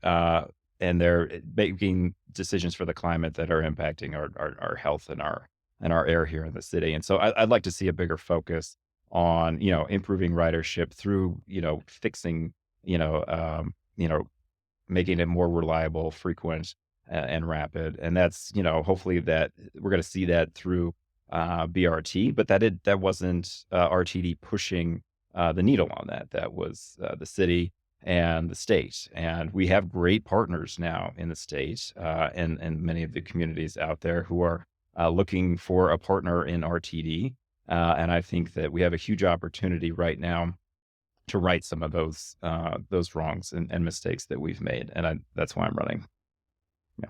And they're making decisions for the climate that are impacting our health and our air here in the city. And so I'd like to see a bigger focus on, improving ridership through, fixing, making it more reliable, frequent, and rapid. And that's, hopefully that we're going to see that through BRT, but that wasn't RTD pushing the needle on that. That was the city and the state. And we have great partners now in the state and many of the communities out there who are looking for a partner in RTD. And I think that we have a huge opportunity right now to right some of those wrongs and mistakes that we've made. And that's why I'm running. Yeah.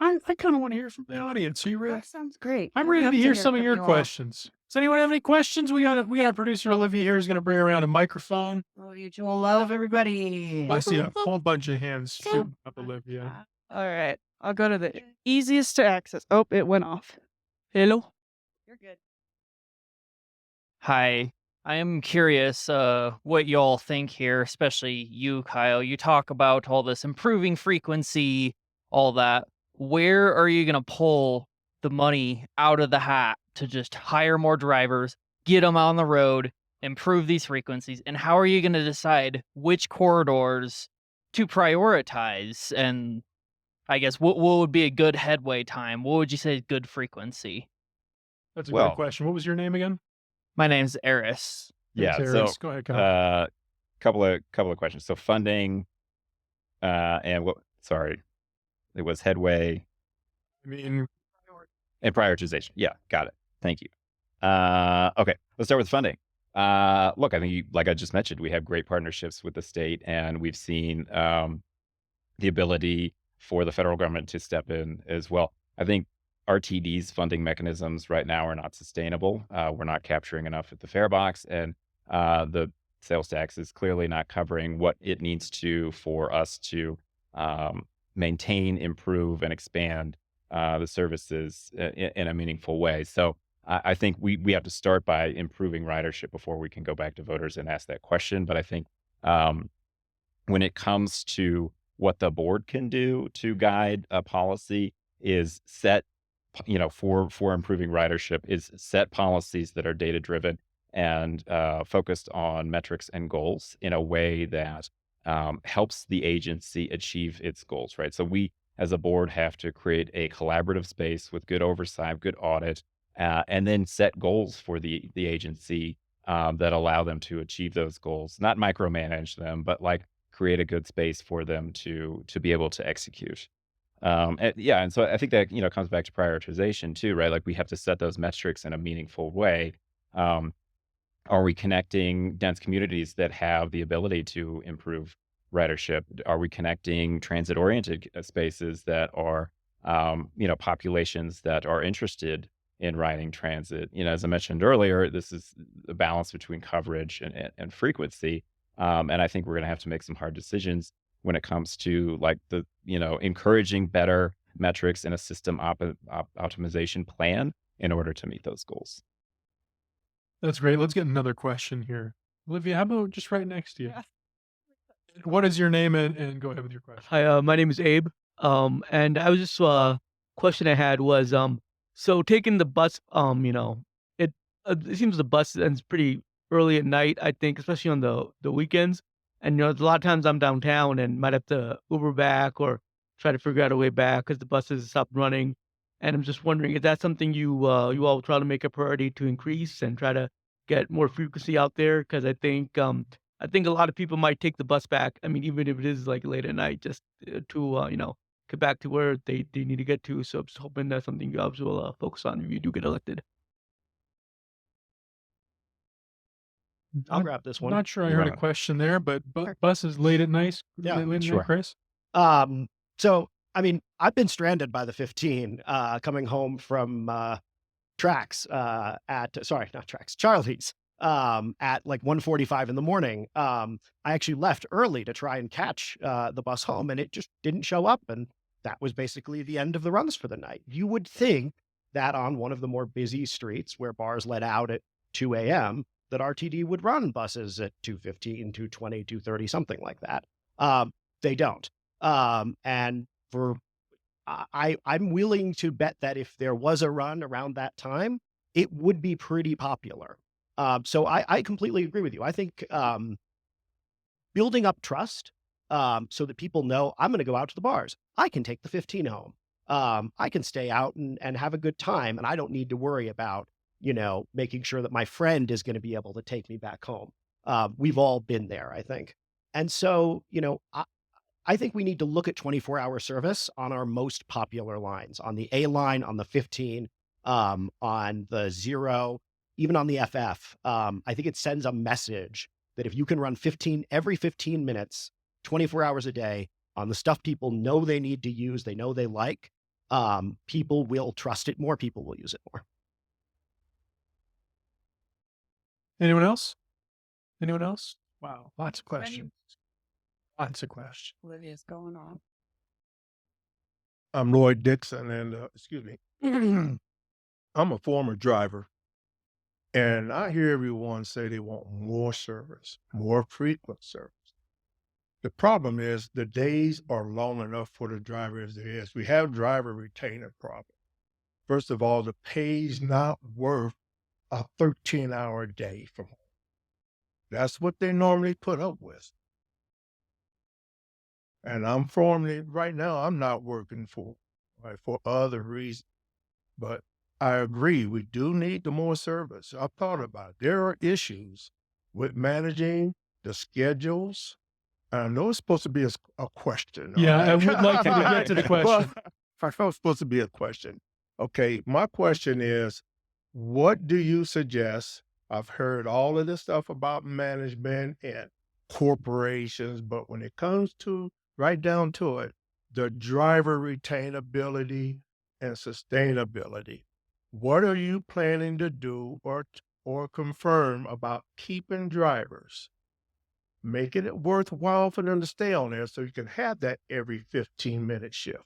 I kind of want to hear from the audience. Are you ready? That sounds great. I'm I'd ready love to hear some of from your you all. questions. Does anyone have any questions? We got producer Olivia here who's going to bring around a microphone. Oh, you will love everybody. I see a whole bunch of hands shooting up, Olivia. All right. I'll go to the easiest to access. Oh, it went off. Hello. You're good. Hi. I am curious what y'all think here, especially you, Kyle. You talk about all this improving frequency, all that. Where are you going to pull the money out of the hat to just hire more drivers, get them on the road, improve these frequencies? And how are you going to decide which corridors to prioritize? And I guess what would be a good headway time? What would you say is good frequency? That's a Well- good question. What was your name again? My name's Eris. Yeah. Thanks, So Eris. Go ahead, Kyle. couple of questions. So funding, and sorry, it was headway I mean, and prioritization. Yeah, got it. Thank you. Okay, let's start with funding. Look, I think like I just mentioned, we have great partnerships with the state, and we've seen the ability for the federal government to step in as well. I think RTD's funding mechanisms right now are not sustainable. We're not capturing enough at the fare box, and the sales tax is clearly not covering what it needs to for us to maintain, improve, and expand the services in a meaningful way. So I think we have to start by improving ridership before we can go back to voters and ask that question. But I think when it comes to what the board can do to guide a policy is set, for improving ridership is set policies that are data driven and focused on metrics and goals in a way that helps the agency achieve its goals, right? So we as a board have to create a collaborative space with good oversight, good audit, and then set goals for the agency that allow them to achieve those goals, not micromanage them, but like create a good space for them to be able to execute. And so I think that comes back to prioritization too, right? Like we have to set those metrics in a meaningful way. Are we connecting dense communities that have the ability to improve ridership? Are we connecting transit-oriented spaces that are, populations that are interested in riding transit? As I mentioned earlier, this is a balance between coverage and frequency. And I think we're going to have to make some hard decisions when it comes to like the, encouraging better metrics and a system optimization plan in order to meet those goals. That's great. Let's get another question here. Olivia, how about just right next to you? Yeah. What is your name and go ahead with your question. Hi, my name is Abe. And I was just question I had was so taking the bus, it seems the bus ends pretty early at night, I think, especially on the weekends. And a lot of times I'm downtown and might have to Uber back or try to figure out a way back because the buses stopped running. And I'm just wondering, is that something you all try to make a priority to increase and try to get more frequency out there? Because I think a lot of people might take the bus back. I mean, even if it is like late at night, just to get back to where they need to get to. So I'm just hoping that's something you guys will focus on if you do get elected. I'll grab this I'm one. not sure I You heard a wanna- question there, but Sure. buses late at night. Yeah, late at night, sure. Chris. So, I mean, I've been stranded by the 15 coming home from tracks not tracks, Charlie's at like 1:45 in the morning. I actually left early to try and catch the bus home, and it just didn't show up. And that was basically the end of the runs for the night. You would think that on one of the more busy streets where bars let out at 2 a.m., that RTD would run buses at 2:15, 2:20, 2:30, something like that. They don't. And for I'm willing to bet that if there was a run around that time, it would be pretty popular. So I completely agree with you. I think building up trust so that people know I'm going to go out to the bars. I can take the 15 home. I can stay out and have a good time, and I don't need to worry about, making sure that my friend is going to be able to take me back home. We've all been there, I think. And so, I think we need to look at 24-hour service on our most popular lines, on the A line, on the 15, on the 0, even on the FF. I think it sends a message that if you can run every 15 minutes, 24 hours a day on the stuff people know they need to use, they know they like, people will trust it more, people will use it more. Anyone else? Anyone else? Wow, lots of questions. Lots of questions. Olivia's going on. I'm Lloyd Dixon, and excuse me, I'm a former driver, and I hear everyone say they want more service, more frequent service. The problem is the days are long enough for the driver as there is. We have driver retainer problem. First of all, the pay's not worth a 13-hour day from home. That's what they normally put up with. And right now, I'm not working for other reasons. But I agree, we do need the more service. I've thought about it. There are issues with managing the schedules. I know it's supposed to be a question. Yeah, all I right? would like you to get to the question. Well, I was supposed to be a question. Okay, my question is, what do you suggest? I've heard all of this stuff about management and corporations, but when it comes to right down to it, the driver retainability and sustainability. What are you planning to do or confirm about keeping drivers, making it worthwhile for them to stay on there so you can have that every 15-minute shift?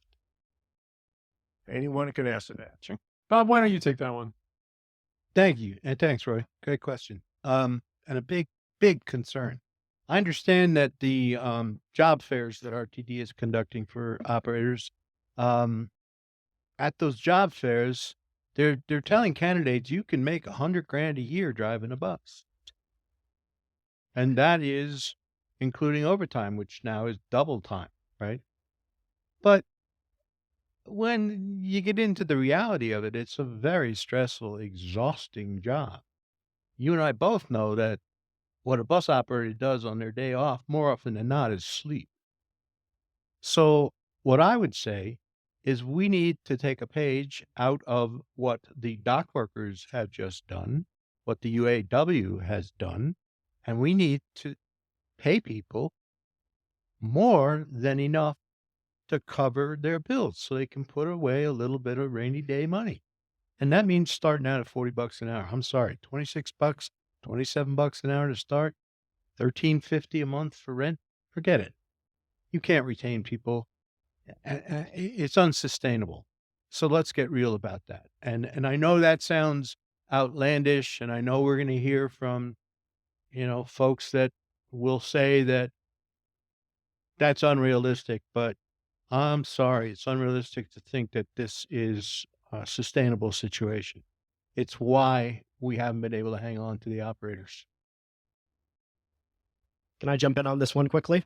Anyone can answer that. Sure. Bob, why don't you take that one? Thank you. And thanks, Roy. Great question. And a big concern. I understand that the job fairs that RTD is conducting for operators, at those job fairs, they're telling candidates you can make $100,000 a year driving a bus. And that is including overtime, which now is double time, right? But when you get into the reality of it, it's a very stressful, exhausting job. You and I both know that what a bus operator does on their day off, more often than not, is sleep. So what I would say is we need to take a page out of what the dock workers have just done, what the UAW has done, and we need to pay people more than enough to cover their bills so they can put away a little bit of rainy day money. And that means starting out at $40 an hour. I'm sorry, $26, $27 an hour to start, $13.50 a month for rent. Forget it. You can't retain people. It's unsustainable. So let's get real about that. And I know that sounds outlandish, and I know we're going to hear from, folks that will say that that's unrealistic, but I'm sorry, it's unrealistic to think that this is a sustainable situation. It's why we haven't been able to hang on to the operators. Can I jump in on this one quickly?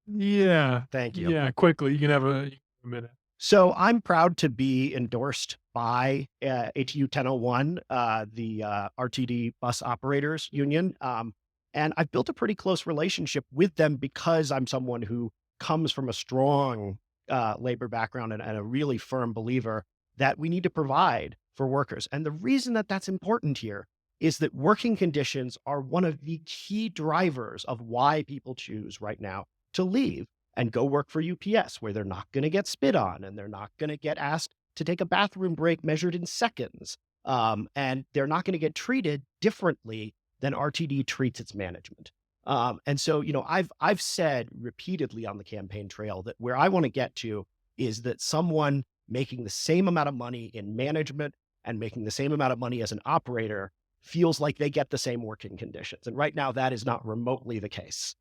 Yeah. Thank you. Yeah, quickly. You can have a minute. So I'm proud to be endorsed by ATU 1001, the RTD Bus Operators Union. And I've built a pretty close relationship with them because I'm someone who comes from a strong labor background and a really firm believer that we need to provide for workers. And the reason that that's important here is that working conditions are one of the key drivers of why people choose right now to leave and go work for UPS, where they're not going to get spit on and they're not going to get asked to take a bathroom break measured in seconds. And they're not going to get treated differently than RTD treats its management. And so, I've said repeatedly on the campaign trail that where I want to get to is that someone making the same amount of money in management and making the same amount of money as an operator feels like they get the same working conditions. And right now, that is not remotely the case.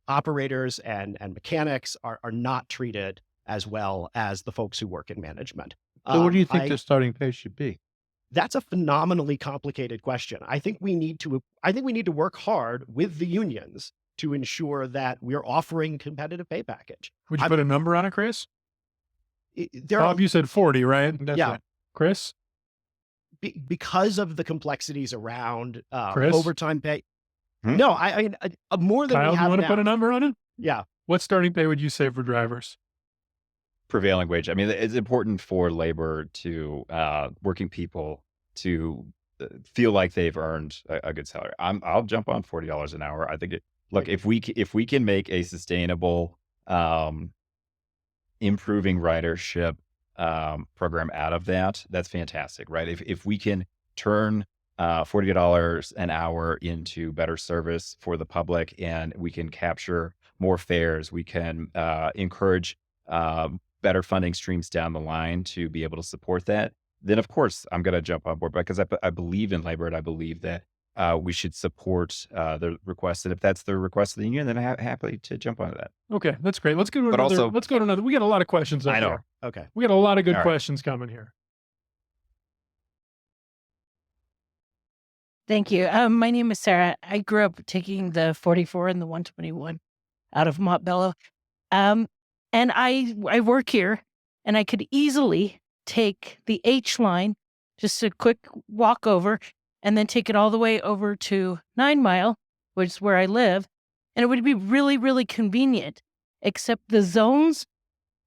Operators and mechanics are not treated as well as the folks who work in management. So what do you think the starting pay should be? That's a phenomenally complicated question. I think we need to work hard with the unions to ensure that we're offering competitive pay package. Would you put a number on it, Chris? There are, Bob, you said 40, right? That's yeah, right. Chris? because of the complexities around Chris? overtime pay. Hmm? No, I mean, more than Kyle, we you have want to now. put a number on it? Yeah. What starting pay would you say for drivers? Prevailing wage. I mean, it's important for labor to working people to feel like they've earned a good salary. I'll jump on $40 an hour. I think look, if we can make a sustainable improving ridership program out of that, that's fantastic, right? If we can turn $40 an hour into better service for the public, and we can capture more fares, we can encourage better funding streams down the line to be able to support that, then of course I'm going to jump on board, because I believe in labor, and I believe that we should support the request. And if that's the request of the union, then I'm happy to jump onto that. Okay, that's great. Let's go to But another. also- Let's go to another. We got a lot of questions up I know. here. Okay. We got a lot of good All right. questions coming here. Thank you. My name is Sarah. I grew up taking the 44 and the 121 out of Montbello. And I work here, and I could easily take the H line, just a quick walk over, and then take it all the way over to 9 Mile, which is where I live. And it would be really, really convenient, except the zones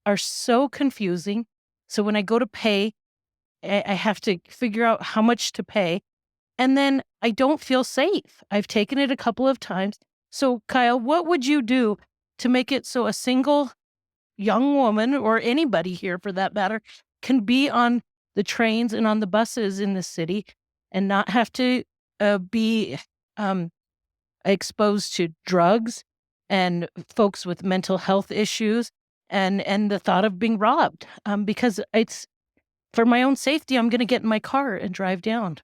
are so confusing. So when I go to pay, I have to figure out how much to pay. And then I don't feel safe. I've taken it a couple of times. So, Kyle, what would you do to make it so a single young woman, or anybody here for that matter, can be on the trains and on the buses in the city and not have to be exposed to drugs and folks with mental health issues and the thought of being robbed? Because it's for my own safety, I'm going to get in my car and drive down.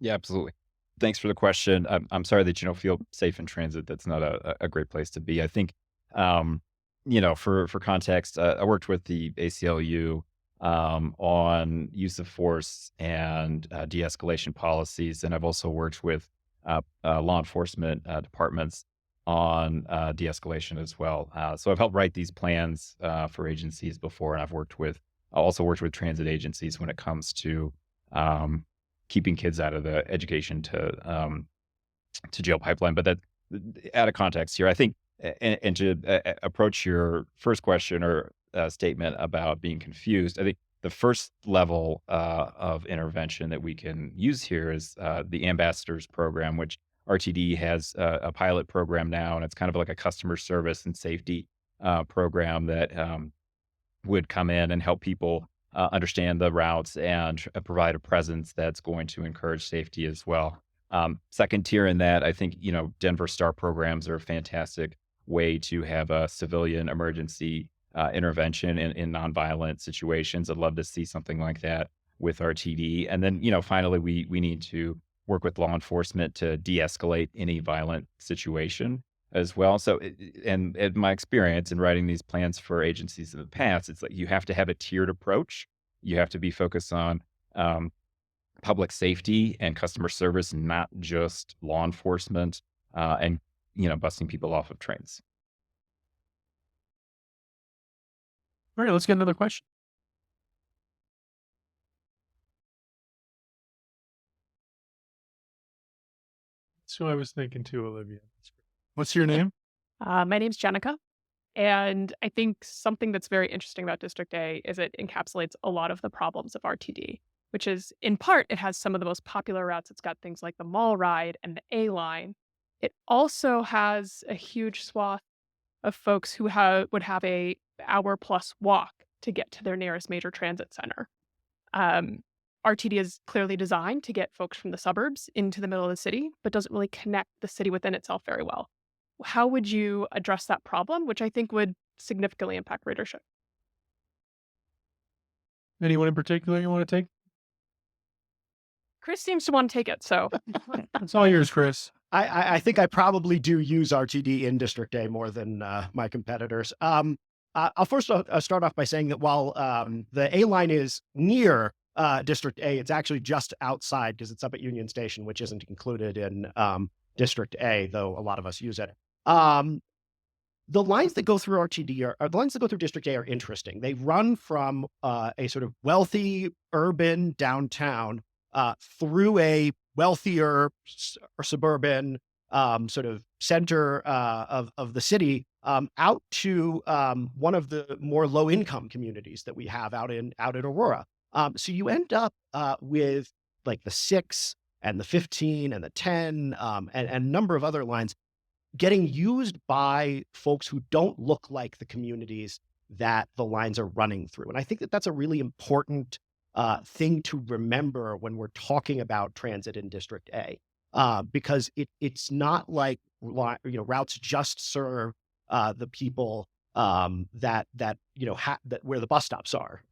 Yeah, absolutely. Thanks for the question. I'm sorry that you don't feel safe in transit. That's not a great place to be. I think, for context, I worked with the ACLU on use of force and de-escalation policies, and I've also worked with law enforcement departments on de-escalation as well. So I've helped write these plans for agencies before, and I've also worked with transit agencies when it comes to keeping kids out of the education to jail pipeline. But that, out of context here, I think, and to approach your first question or statement about being confused, I think the first level of intervention that we can use here is the ambassadors program, which RTD has a pilot program now, and it's kind of like a customer service and safety program that would come in and help people understand the routes and provide a presence that's going to encourage safety as well. Second tier in that, I think, Denver STAR programs are a fantastic way to have a civilian emergency intervention in nonviolent situations. I'd love to see something like that with RTD. And then, finally, we need to work with law enforcement to de-escalate any violent situation as well. So, and in my experience in writing these plans for agencies in the past, it's like you have to have a tiered approach. You have to be focused on public safety and customer service, not just law enforcement and busting people off of trains. All right, let's get another question. That's who I was thinking too, Olivia. What's your name? My name's Jenica, and I think something that's very interesting about District A is it encapsulates a lot of the problems of RTD. which is in part, it has some of the most popular routes. It's got things like the Mall Ride and the A line. It also has a huge swath of folks who would have a hour plus walk to get to their nearest major transit center. RTD is clearly designed to get folks from the suburbs into the middle of the city, but doesn't really connect the city within itself very well. How would you address that problem, which I think would significantly impact readership? Anyone in particular you want to take? Chris seems to want to take it, so It's all yours, Chris. I think I probably do use RTD in District A more than my competitors. I'll first start off by saying that while the A line is near District A, it's actually just outside because it's up at Union Station, which isn't included in District A, though a lot of us use it. The lines that go through RTD the lines that go through District A are interesting. They run from a sort of wealthy urban downtown through a wealthier or suburban sort of center of the city out to one of the more low income communities that we have out in Aurora. So you end up with like the 6 and the 15 and the 10 and a number of other lines getting used by folks who don't look like the communities that the lines are running through. And I think that that's a really important thing to remember when we're talking about transit in District A, because it's not like routes just serve the people that where the bus stops are.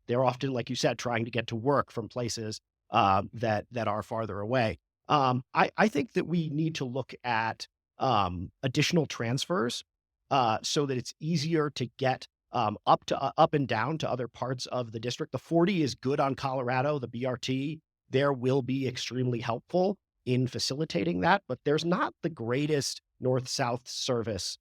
They're often, like you said, trying to get to work from places that are farther away. I think that we need to look at additional transfers so that it's easier to get up and down to other parts of the district. The 40 is good on Colorado. The BRT there will be extremely helpful in facilitating that, but there's not the greatest north-south service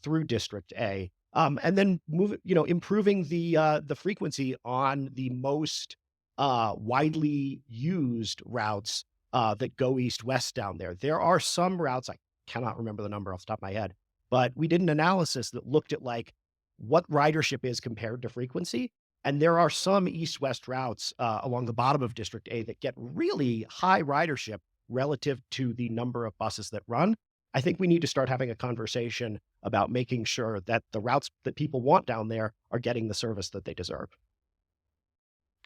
through District A. And then improving the frequency on the most widely used routes that go east-west down there. There are some routes, I cannot remember the number off the top of my head, but we did an analysis that looked at like what ridership is compared to frequency. And there are some east-west routes along the bottom of District A that get really high ridership relative to the number of buses that run. I think we need to start having a conversation about making sure that the routes that people want down there are getting the service that they deserve.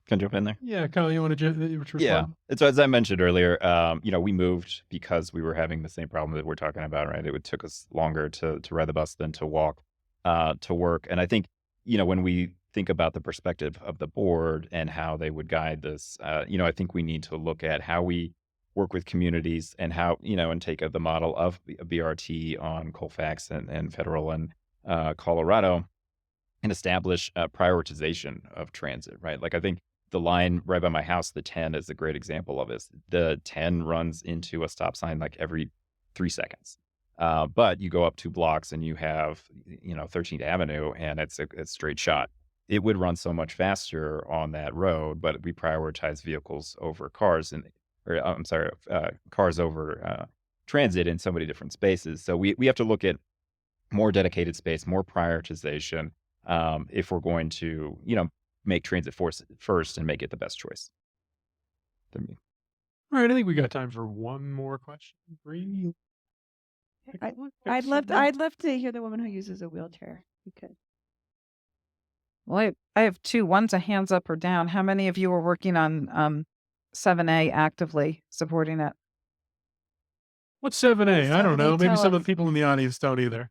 Can I jump in there? Yeah, Kyle, you want to respond? Yeah. And so as I mentioned earlier, we moved because we were having the same problem that we're talking about, right? It took us longer to ride the bus than to walk to work. And I think, when we think about the perspective of the board and how they would guide this, I think we need to look at how we work with communities and how, and take the model of BRT on Colfax and Federal and Colorado and establish a prioritization of transit, right? Like I think the line right by my house, the 10 is a great example of this. The 10 runs into a stop sign like every 3 seconds. But you go up 2 blocks and you have, 13th Avenue and it's a straight shot. It would run so much faster on that road, but we prioritize vehicles over cars cars over transit in so many different spaces. So we have to look at more dedicated space, more prioritization if we're going to, make transit first and make it the best choice. All right, I think we got time for one more question. Bree? I'd love to hear the woman who uses a wheelchair. You could. Well, I have 2. One's a hands up or down. How many of you are working on 7A actively supporting it? What's 7A? I don't know. 7A, Maybe tell some of us. the people in the audience don't either.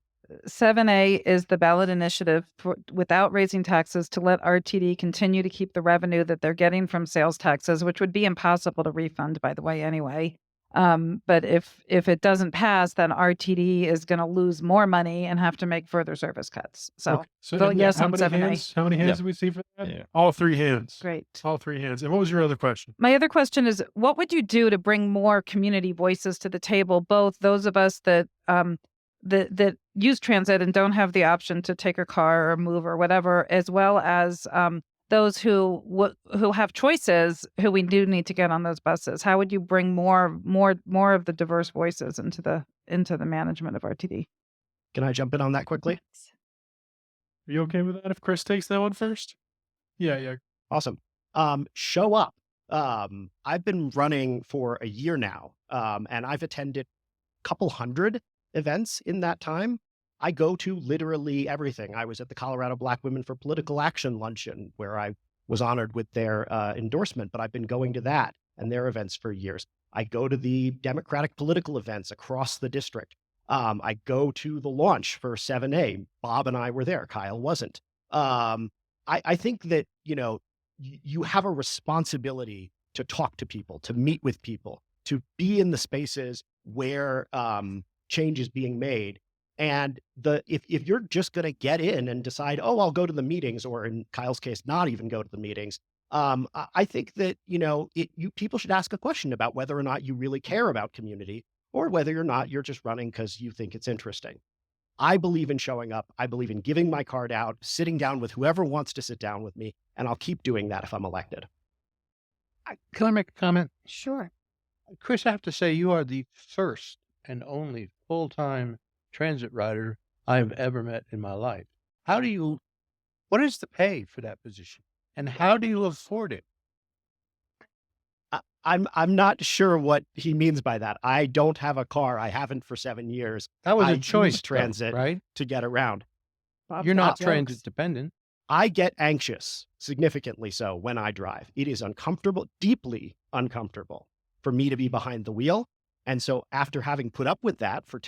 7A is the ballot initiative without raising taxes to let RTD continue to keep the revenue that they're getting from sales taxes, which would be impossible to refund, by the way, anyway. But if it doesn't pass, then RTD is going to lose more money and have to make further service cuts. So, Okay. So vote and yes how on many 7A. hands? How many hands Yeah. did we see for that? Yeah. All 3 hands. Great. All 3 hands. And what was your other question? My other question is, what would you do to bring more community voices to the table, both those of us that that use transit and don't have the option to take a car or move or whatever, as well as those who have choices, who we do need to get on those buses? How would you bring more of the diverse voices into the management of RTD? Can I jump in on that quickly? Are you okay with that if Chris takes that one first? Yeah. Awesome. Show up. I've been running for a year now, and I've attended a couple hundred events in that time. I go to literally everything. I was at the Colorado Black Women for Political Action luncheon, where I was honored with their endorsement, but I've been going to that and their events for years. I go to the Democratic political events across the district. I go to the launch for 7A. Bob and I were there. Kyle wasn't. I think that, you have a responsibility to talk to people, to meet with people, to be in the spaces where change is being made. And if you're just going to get in and decide, oh, I'll go to the meetings, or in Kyle's case, not even go to the meetings, I think that, people should ask a question about whether or not you really care about community, or whether or not you're just running because you think it's interesting. I believe in showing up. I believe in giving my card out, sitting down with whoever wants to sit down with me, and I'll keep doing that if I'm elected. Can I make a comment? Sure. Chris, I have to say you are the first and only full-time transit rider I've ever met in my life. What is the pay for that position? And how do you afford it? I'm not sure what he means by that. I don't have a car. I haven't for 7 years. That was I a choice, use transit, though, right? to get around. You're not transit dependent. I get anxious, significantly so, when I drive. It is uncomfortable, deeply uncomfortable for me to be behind the wheel. And so after having put up with that for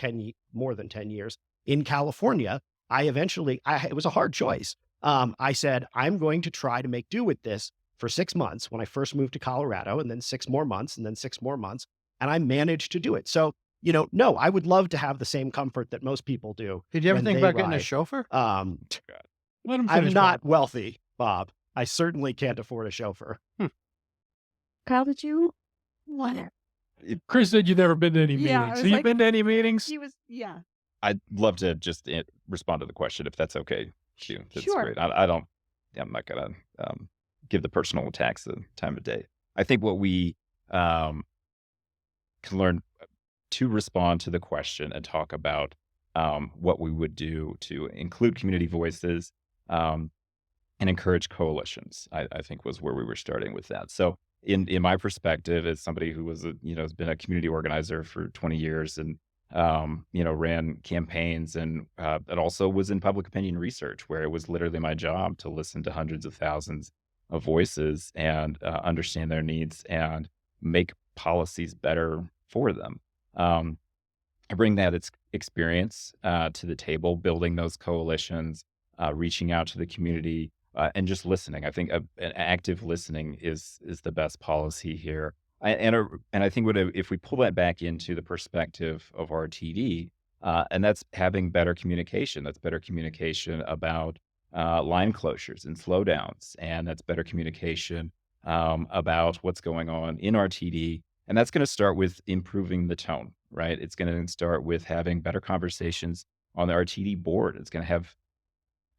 more than 10 years in California, it was a hard choice. I said, I'm going to try to make do with this for 6 months when I first moved to Colorado, and then 6 more months, and then 6 more months. And I managed to do it. So, no, I would love to have the same comfort that most people do. Did you ever when think they about getting a ride. chauffeur? Let him I'm finish, not Bob. wealthy, Bob. I certainly can't afford a chauffeur. Kyle, did you want to? Chris said you've never been to any Yeah, I meetings. was So you've like- been to any meetings? He was, yeah. I'd love to just respond to the question if that's okay. Too. That's Sure. great. I'm not gonna give the personal attacks the time of day. I think what we can learn to respond to the question and talk about what we would do to include community voices and encourage coalitions, I think was where we were starting with that. So in my perspective, as somebody who was has been a community organizer for 20 years and ran campaigns and also was in public opinion research, where it was literally my job to listen to hundreds of thousands of voices and understand their needs and make policies better for them. I bring that experience to the table, building those coalitions, reaching out to the community, and just listening. I think an active listening is the best policy here. And I think if we pull that back into the perspective of RTD, and that's having better communication. That's better communication about line closures and slowdowns, and that's better communication about what's going on in RTD. And that's going to start with improving the tone, right? It's going to start with having better conversations on the RTD board. It's going to have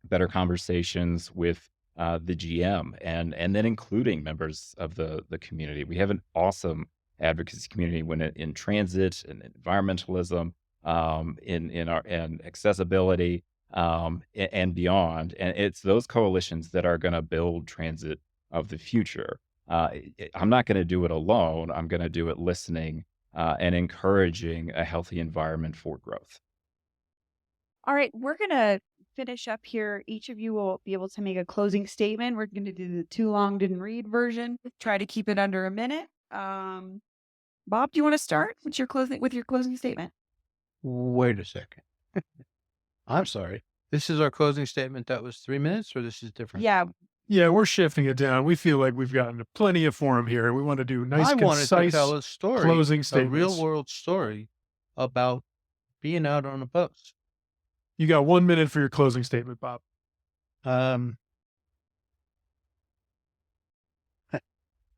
better conversations with the GM and then including members of the community. We have an awesome advocacy community in transit and environmentalism, in accessibility, and beyond. And it's those coalitions that are going to build transit of the future. I'm not going to do it alone. I'm going to do it listening and encouraging a healthy environment for growth. All right, we're going to finish up here. Each of you will be able to make a closing statement. We're going to do the too long didn't read version. Try to keep it under a minute. Bob, do you want to start with your closing statement? Wait a second. I'm sorry. This is our closing statement. That was 3 minutes, or this is different? Yeah, we're shifting it down. We feel like we've gotten plenty of forum here. We want to do nice, I wanted to concise tell a story, closing a statements. real world story about being out on a bus. You got 1 minute for your closing statement, Bob.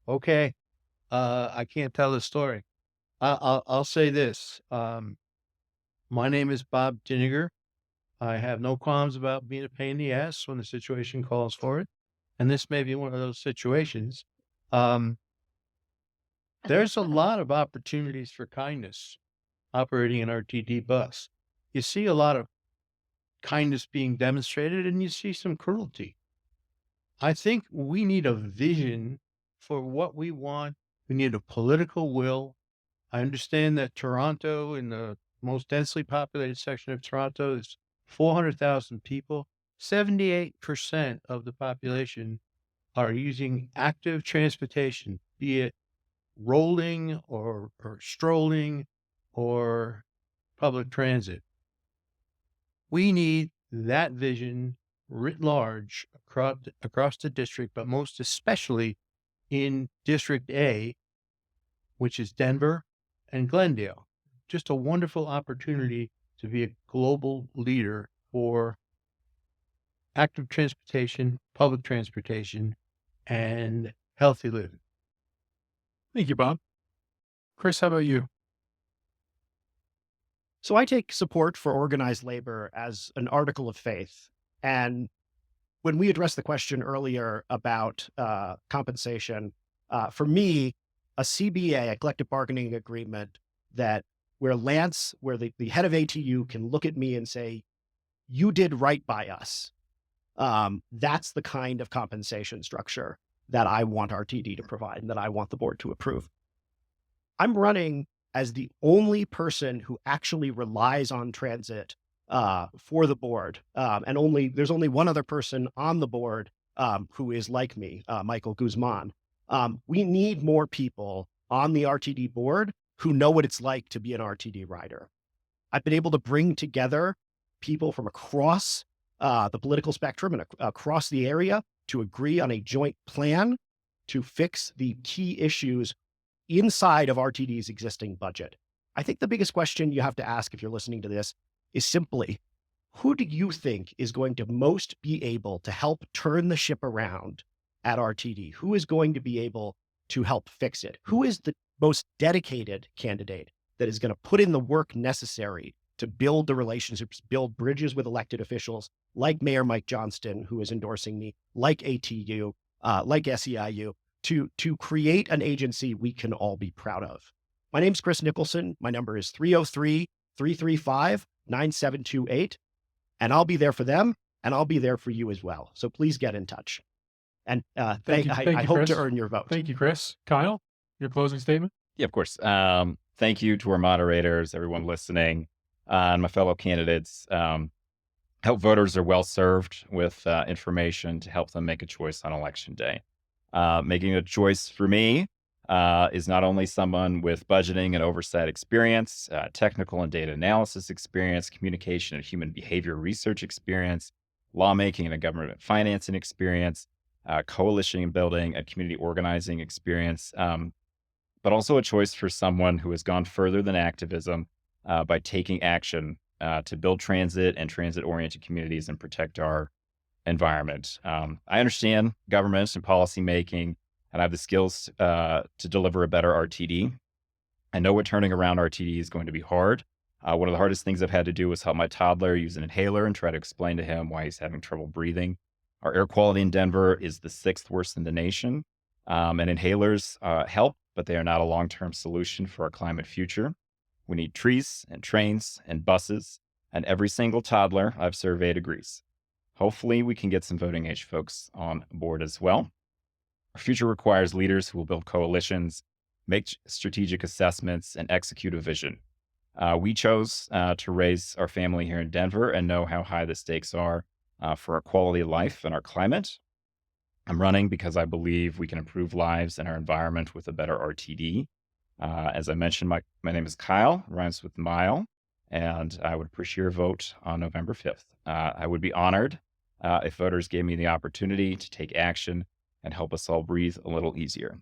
Okay. I can't tell the story. I'll say this. My name is Bob Dinegar. I have no qualms about being a pain in the ass when the situation calls for it. And this may be one of those situations. There's a lot of opportunities for kindness operating an RTD bus. You see a lot of kindness being demonstrated, and you see some cruelty. I think we need a vision for what we want. We need a political will. I understand that Toronto, in the most densely populated section of Toronto, is 400,000 people. 78% of the population are using active transportation, be it rolling or strolling or public transit. We need that vision writ large across the district, but most especially in District A, which is Denver and Glendale. Just a wonderful opportunity to be a global leader for active transportation, public transportation, and healthy living. Thank you, Bob. Chris, how about you? So I take support for organized labor as an article of faith. And when we addressed the question earlier about compensation, for me, a CBA, a collective bargaining agreement, where the head of ATU can look at me and say, you did right by us. That's the kind of compensation structure that I want RTD to provide and that I want the board to approve. I'm running as the only person who actually relies on transit for the board. And there's only one other person on the board who is like me, Michael Guzman. We need more people on the RTD board who know what it's like to be an RTD rider. I've been able to bring together people from across the political spectrum and across the area to agree on a joint plan to fix the key issues inside of RTD's existing budget. I think the biggest question you have to ask if you're listening to this is simply, who do you think is going to most be able to help turn the ship around at RTD? Who is going to be able to help fix it? Who is the most dedicated candidate that is going to put in the work necessary to build the relationships, build bridges with elected officials like Mayor Mike Johnston, who is endorsing me, like ATU, like SEIU, to create an agency we can all be proud of. My name's Chris Nicholson. My number is 303-335-9728. And I'll be there for them, and I'll be there for you as well. So please get in touch. And I hope Chris. to earn your vote. Thank you, Chris. Kyle, your closing statement? Yeah, of course. Thank you to our moderators, everyone listening, and my fellow candidates. Hope voters are well served with information to help them make a choice on election day. Making a choice for me is not only someone with budgeting and oversight experience, technical and data analysis experience, communication and human behavior research experience, lawmaking and government financing experience, coalition building and community organizing experience, but also a choice for someone who has gone further than activism by taking action to build transit and transit-oriented communities and protect our environment. I understand government and policy making, and I have the skills to deliver a better RTD. I know what turning around RTD is going to be hard. One of the hardest things I've had to do was help my toddler use an inhaler and try to explain to him why he's having trouble breathing. Our air quality in Denver is the 6th worst in the nation, and inhalers help, but they are not a long-term solution for our climate future. We need trees and trains and buses, and every single toddler I've surveyed agrees. Hopefully, we can get some voting age folks on board as well. Our future requires leaders who will build coalitions, make strategic assessments, and execute a vision. We chose to raise our family here in Denver and know how high the stakes are for our quality of life and our climate. I'm running because I believe we can improve lives and our environment with a better RTD. As I mentioned, my name is Kyle, rhymes with mile, and I would appreciate your vote on November 5th. I would be honored if voters gave me the opportunity to take action and help us all breathe a little easier.